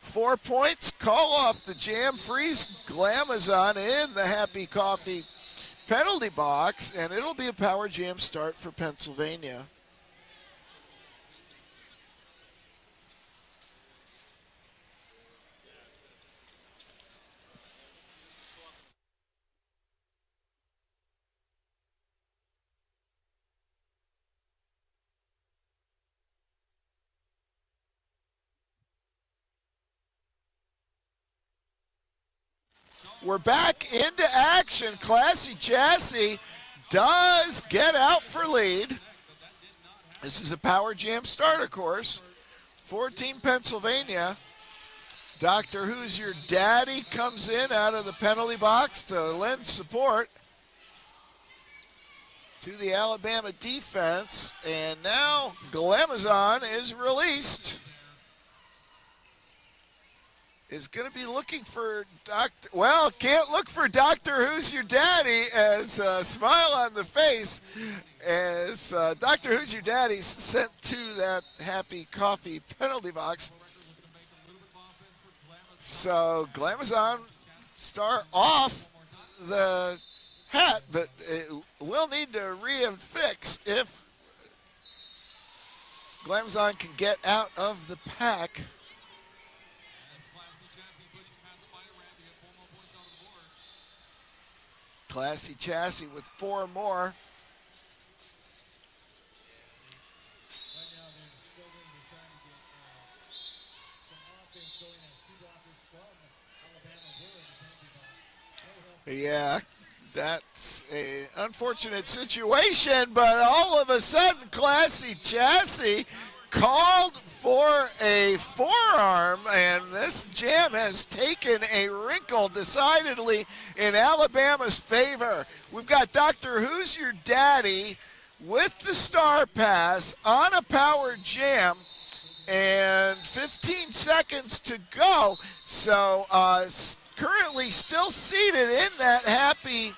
4 points, call off the jam, freeze Glamazon in the Happy Coffee penalty box, and it'll be a power jam start for Pennsylvania. We're back into action. Classy Chassis does get out for lead. This is a power jam start, of course, for Team Pennsylvania. Dr. Who's Your Daddy comes in out of the penalty box to lend support to the Alabama defense. And now Glamazon is released. Is going to be looking for can't look for Dr. Who's Your Daddy as a smile on the face as Dr. Who's Your Daddy's sent to that Happy Coffee penalty box. So Glamazon start off the hat, but it will need to re-fix if Glamazon can get out of the pack. Classy Chassis with 4 more. Yeah, that's an unfortunate situation, but all of a sudden Classy Chassis called for a forearm, and this jam has taken a wrinkle decidedly in Alabama's favor. We've got Dr. Who's Your Daddy with the star pass on a power jam, and 15 seconds to go. So currently still seated in that Happy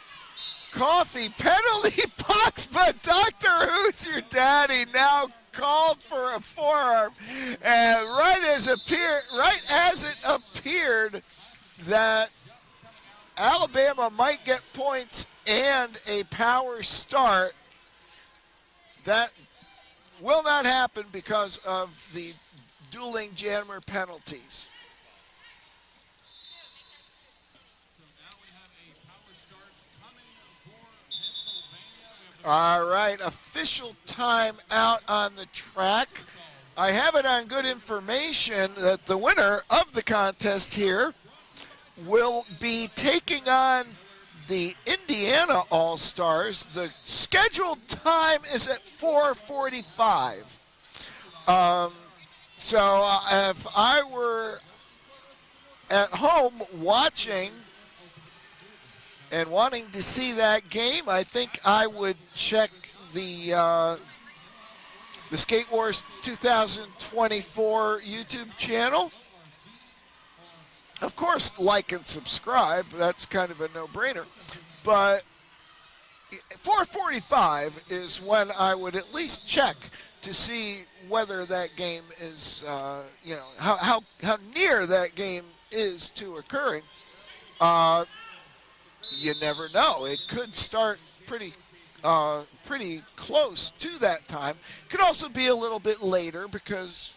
Coffee penalty box, but Dr. Who's Your Daddy now called for a forearm, and right as it appeared that Alabama might get points and a power start, that will not happen because of the dueling jammer penalties. All right, official time out on the track. I have it on good information that the winner of the contest here will be taking on the Indiana All-Stars. The scheduled time is at 4:45. So if I were at home watching and wanting to see that game, I think I would check the Skate Wars 2024 YouTube channel Of course, like and subscribe. That's kind of a no-brainer. But 4:45 is when I would at least check to see whether that game is, how near that game is to occurring. You never know. It could start pretty close to that time. Could also be a little bit later because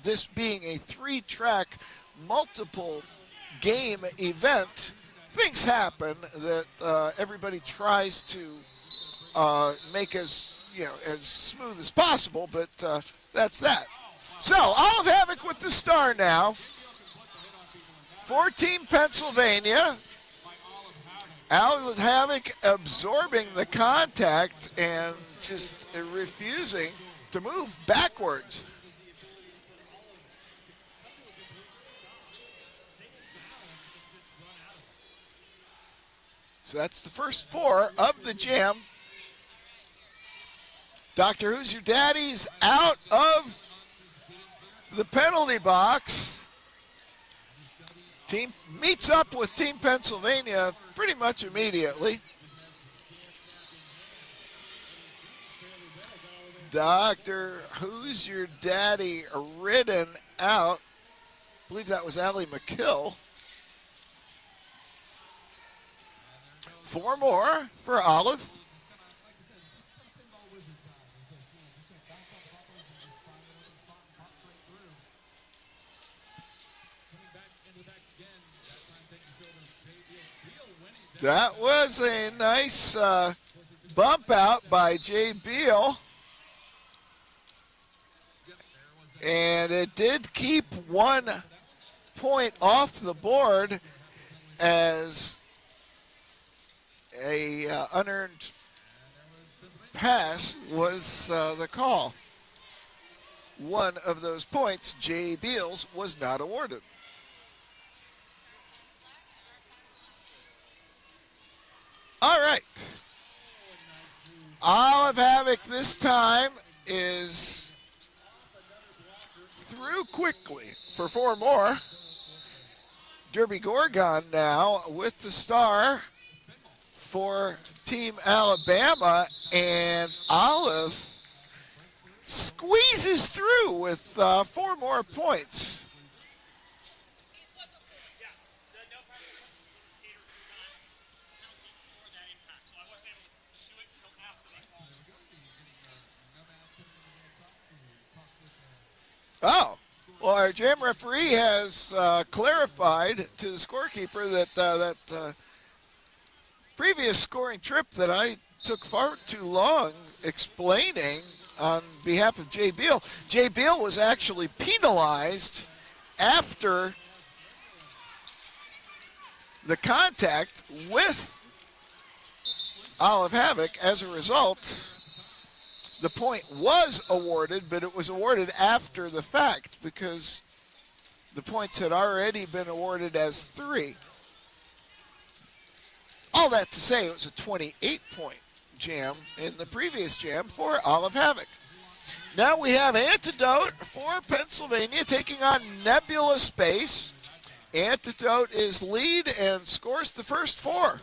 this being a 3-track multiple game event, things happen that everybody tries to make as smooth as possible, but that's that. So Olive Havoc with the star now for Team Pennsylvania. Olive Havoc absorbing the contact and just refusing to move backwards. So that's the first 4 of the jam. Dr. Who's Your Daddy's out of the penalty box. Team meets up with Team Pennsylvania pretty much immediately. Dr. Who's Your Daddy ridden out. I believe that was Allie McKill. 4 more for Olive. That was a nice bump out by Jay Beal. And it did keep 1 point off the board as a unearned pass was the call. 1 of those points, Jay Beals, was not awarded. All right. Olive Havoc this time is through quickly for 4 more. Derby Gorgon now with the star for Team Alabama, and Olive squeezes through with 4 more points. Oh, well, our jam referee has clarified to the scorekeeper that that previous scoring trip that I took far too long explaining on behalf of Jay Beal. Jay Beal was actually penalized after the contact with Olive Havoc. As a result, the point was awarded, but it was awarded after the fact because the points had already been awarded as 3. All that to say, it was a 28-point jam in the previous jam for Olive Havoc. Now we have Antidote for Pennsylvania taking on Nebula Space. Antidote is lead and scores the first 4.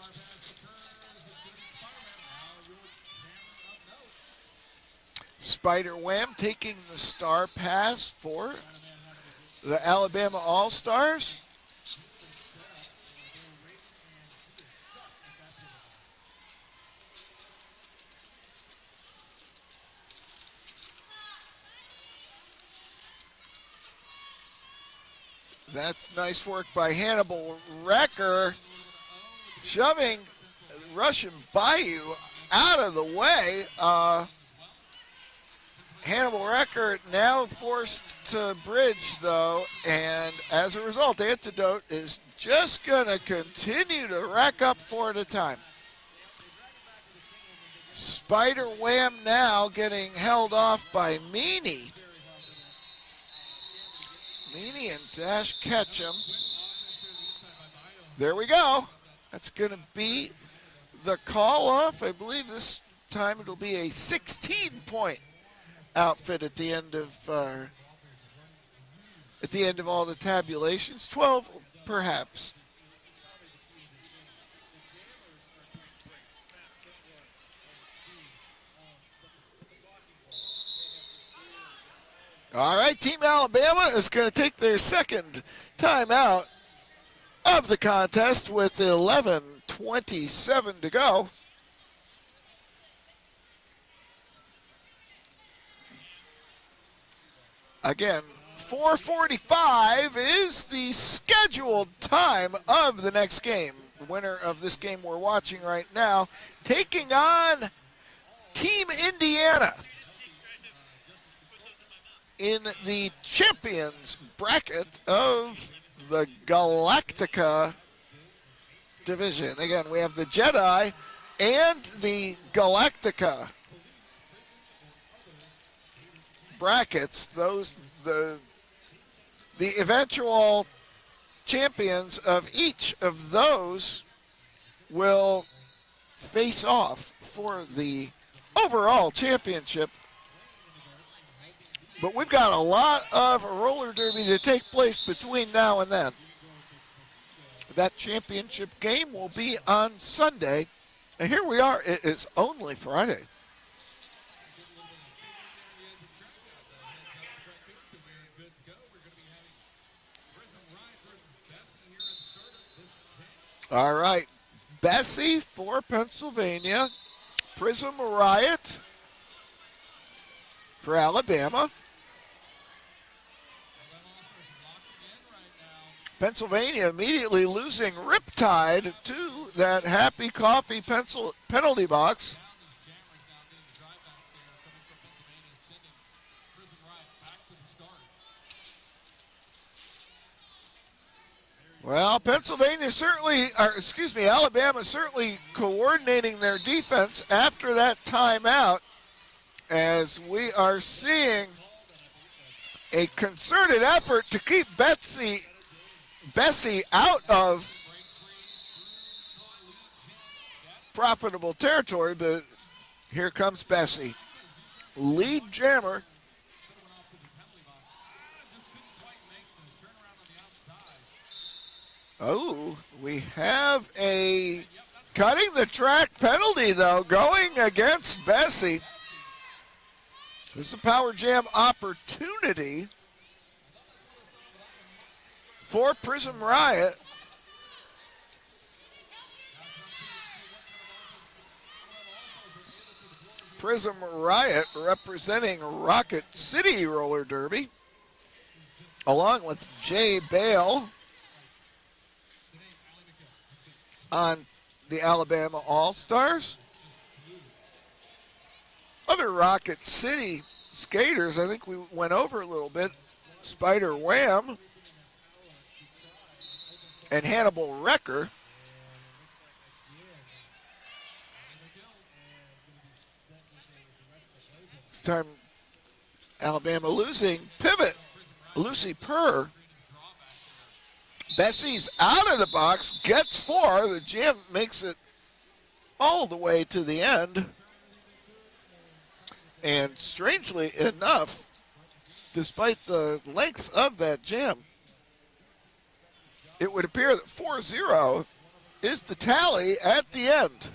Spider Wham taking the star pass for the Alabama All-Stars. That's nice work by Hannibal Wrecker, shoving Russian Bayou out of the way. Hannibal Wrecker now forced to bridge, though, and as a result, Antidote is just going to continue to rack up 4 at a time. Spider Wham now getting held off by Meany. Meany and Dash Ketchum. There we go. That's going to be the call-off. I believe this time it'll be a 16-point outfit at the end of all the tabulations. 12 perhaps. All right, Team Alabama is going to take their second timeout of the contest with 11:27 to go. Again, 4:45 is the scheduled time of the next game. The winner of this game we're watching right now taking on Team Indiana in the champions bracket of the Galactica division. Again, we have the Jedi and the Galactica brackets. Those the eventual champions of each of those will face off for the overall championship. But we've got a lot of roller derby to take place between now and then. That championship game will be on Sunday. And here we are. It is only Friday. All right. Bessie for Pennsylvania. Prism Riot for Alabama. Pennsylvania immediately losing Riptide to that Happy Coffee penalty box. Well, Alabama certainly coordinating their defense after that timeout, as we are seeing a concerted effort to keep Bessie out of profitable territory, but here comes Bessie. Lead jammer. Oh, we have a cutting the track penalty, though, going against Bessie. This is a power jam opportunity for Prism Riot. Prism Riot representing Rocket City Roller Derby, along with Jay Bale on the Alabama All-Stars. Other Rocket City skaters, I think we went over a little bit. Spider Wham and Hannibal Wrecker. This time Alabama losing pivot, Lucy Purr. Bessie's out of the box, gets four. The jam makes it all the way to the end. And strangely enough, despite the length of that jam, it would appear that 4-0 is the tally at the end.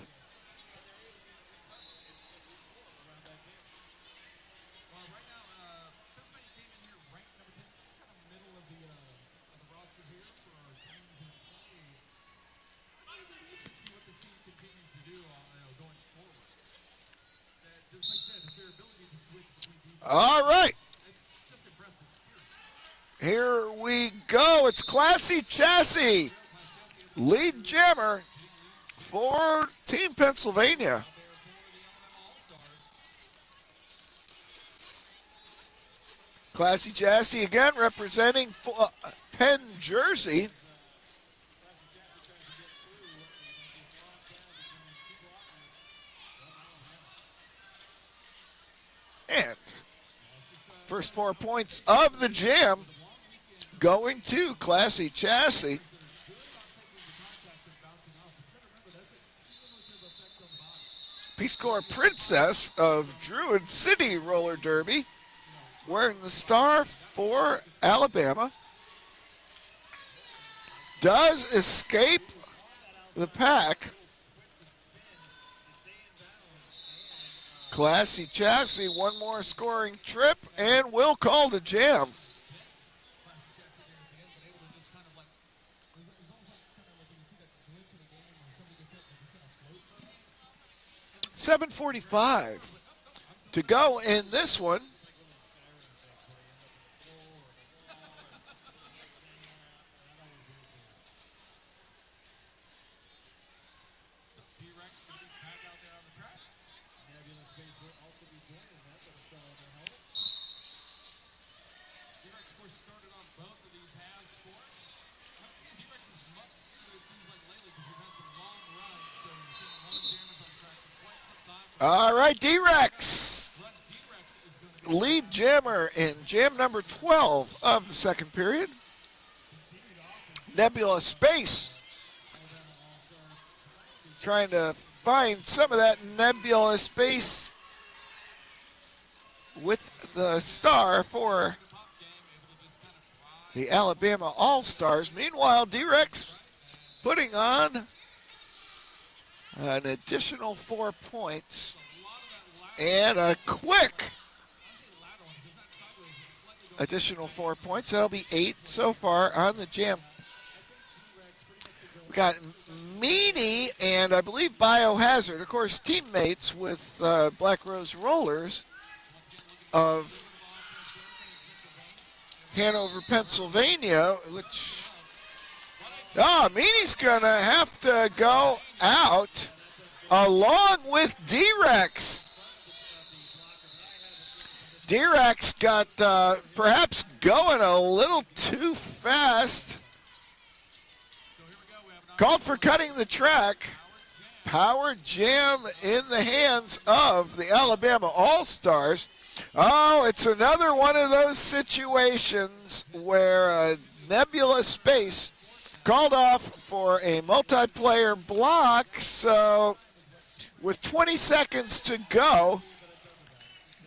All right. Here we go. It's Classy Chassis, lead jammer for Team Pennsylvania. Classy Chassis again representing Penn Jersey. And first 4 points of the jam going to Classy Chassis. Peace Corps Princess of Druid City Roller Derby, wearing the star for Alabama. does escape the pack. Classy Chassis, one more scoring trip, and will call the jam. $7:45 to go in this one. All right, D-Rex, lead jammer in jam number 12 of the second period. Nebula Space, trying to find some of that Nebula Space with the star for the Alabama All-Stars. Meanwhile, D-Rex putting on an additional 4 points and a quick additional 4 points. That'll be 8 so far on the jam. We got Meany and I believe Biohazard, of course, teammates with Black Rose Rollers of Hanover, Pennsylvania, which Meany's going to have to go out along with D-Rex. D-Rex got perhaps going a little too fast. Called for cutting the track. Power jam in the hands of the Alabama All-Stars. Oh, it's another one of those situations where Nebula Space called off for a multiplayer block. So with 20 seconds to go,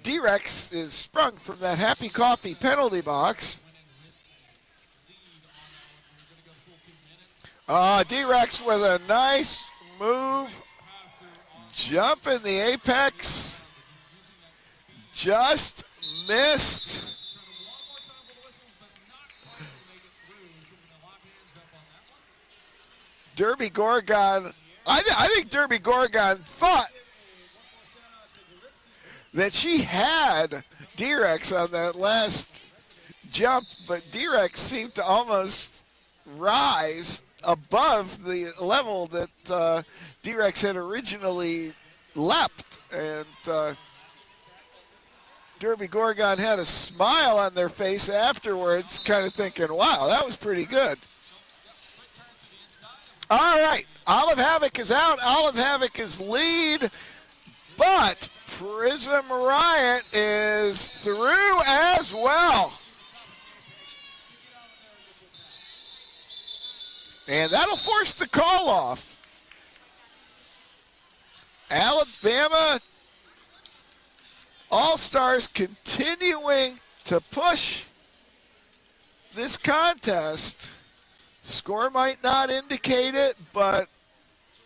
D-Rex is sprung from that Happy Coffee penalty box. D-Rex with a nice move, jump in the apex, just missed. Derby Gorgon, I think Derby Gorgon thought that she had D-Rex on that last jump, but D-Rex seemed to almost rise above the level that D-Rex had originally leapt, and Derby Gorgon had a smile on their face afterwards, kind of thinking, wow, that was pretty good. All right, Olive Havoc is out. Olive Havoc is lead, but Prism Riot is through as well. And that'll force the call off. Alabama All-Stars continuing to push this contest. Score might not indicate it, but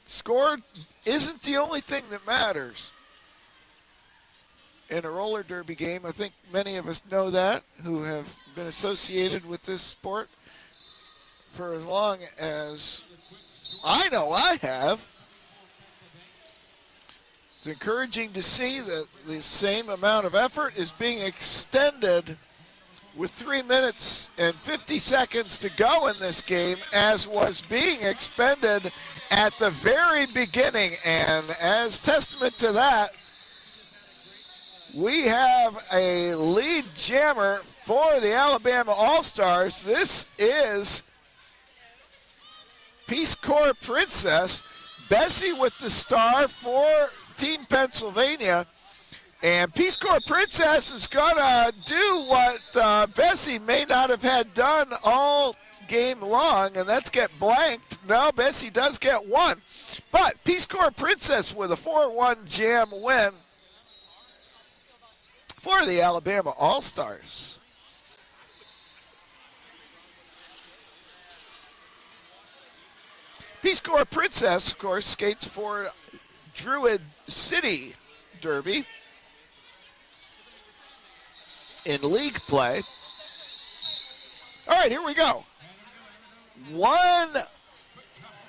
score isn't the only thing that matters in a roller derby game. I think many of us know that, who have been associated with this sport for as long as I know I have. It's encouraging to see that the same amount of effort is being extended with 3 minutes and 50 seconds to go in this game as was being expended at the very beginning. And as testament to that, we have a lead jammer for the Alabama All-Stars. This is Peace Corps Princess, Bessie with the star for Team Pennsylvania. And Peace Corps Princess is going to do what Bessie may not have had done all game long, and that's get blanked. No, Bessie does get one. But Peace Corps Princess with a 4-1 jam win for the Alabama All-Stars. Peace Corps Princess, of course, skates for Druid City Derby in league play. All right, here we go. One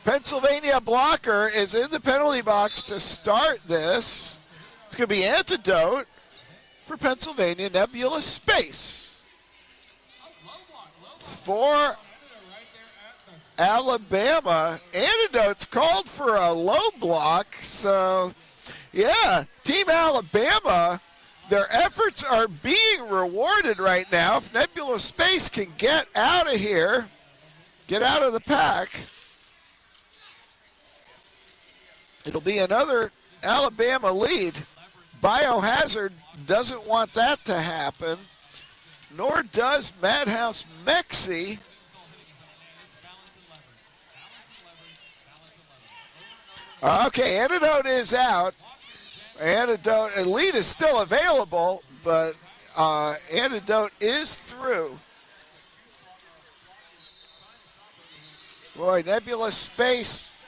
Pennsylvania blocker is in the penalty box to start this. It's going to be Antidote for Pennsylvania, Nebula Space. For Alabama, Antidote's called for a low block. So, yeah, Team Alabama, their efforts are being rewarded right now. If Nebula Space can get out of here, get out of the pack, it'll be another Alabama lead. Biohazard doesn't want that to happen, nor does Madhouse Mexi. Okay, Antidote is out. Antidote, lead is still available, but Antidote is through. Boy, Nebula Space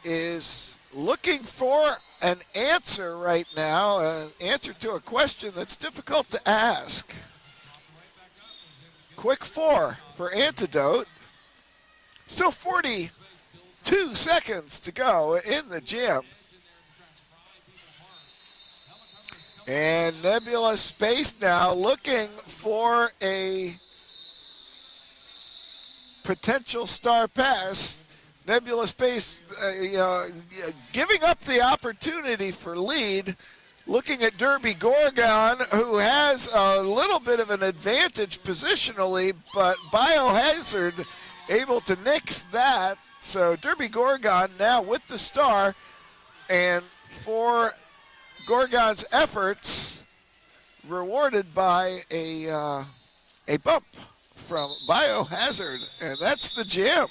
is looking for an answer right now, an answer to a question that's difficult to ask. Quick four for Antidote. Still 42 seconds to go in the gym. And Nebula Space now looking for a potential star pass. Nebula Space giving up the opportunity for lead, looking at Derby Gorgon, who has a little bit of an advantage positionally, but Biohazard able to nix that. So Derby Gorgon now with the star, and for Gorgon's efforts, rewarded by a bump from Biohazard, and that's the jam.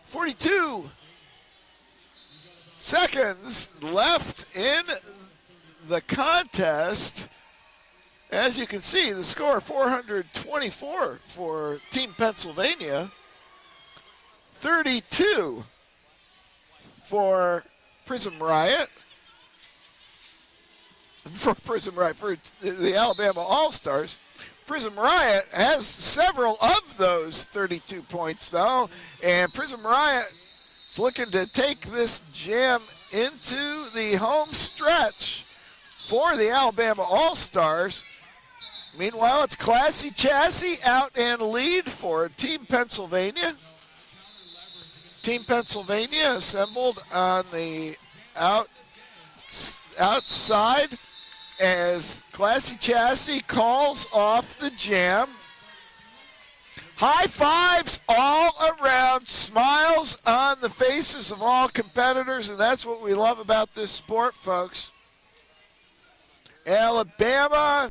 42 seconds left in the contest. As you can see, the score 424 for Team Pennsylvania, 32 for Prism Riot, for the Alabama All-Stars. Prism Riot has several of those 32 points, though, and Prism Riot is looking to take this jam into the home stretch for the Alabama All-Stars. Meanwhile, it's Classy Chassis out in lead for Team Pennsylvania. Team Pennsylvania assembled on the outside as Classy Chassis calls off the jam. High fives all around, smiles on the faces of all competitors, and that's what we love about this sport, folks. Alabama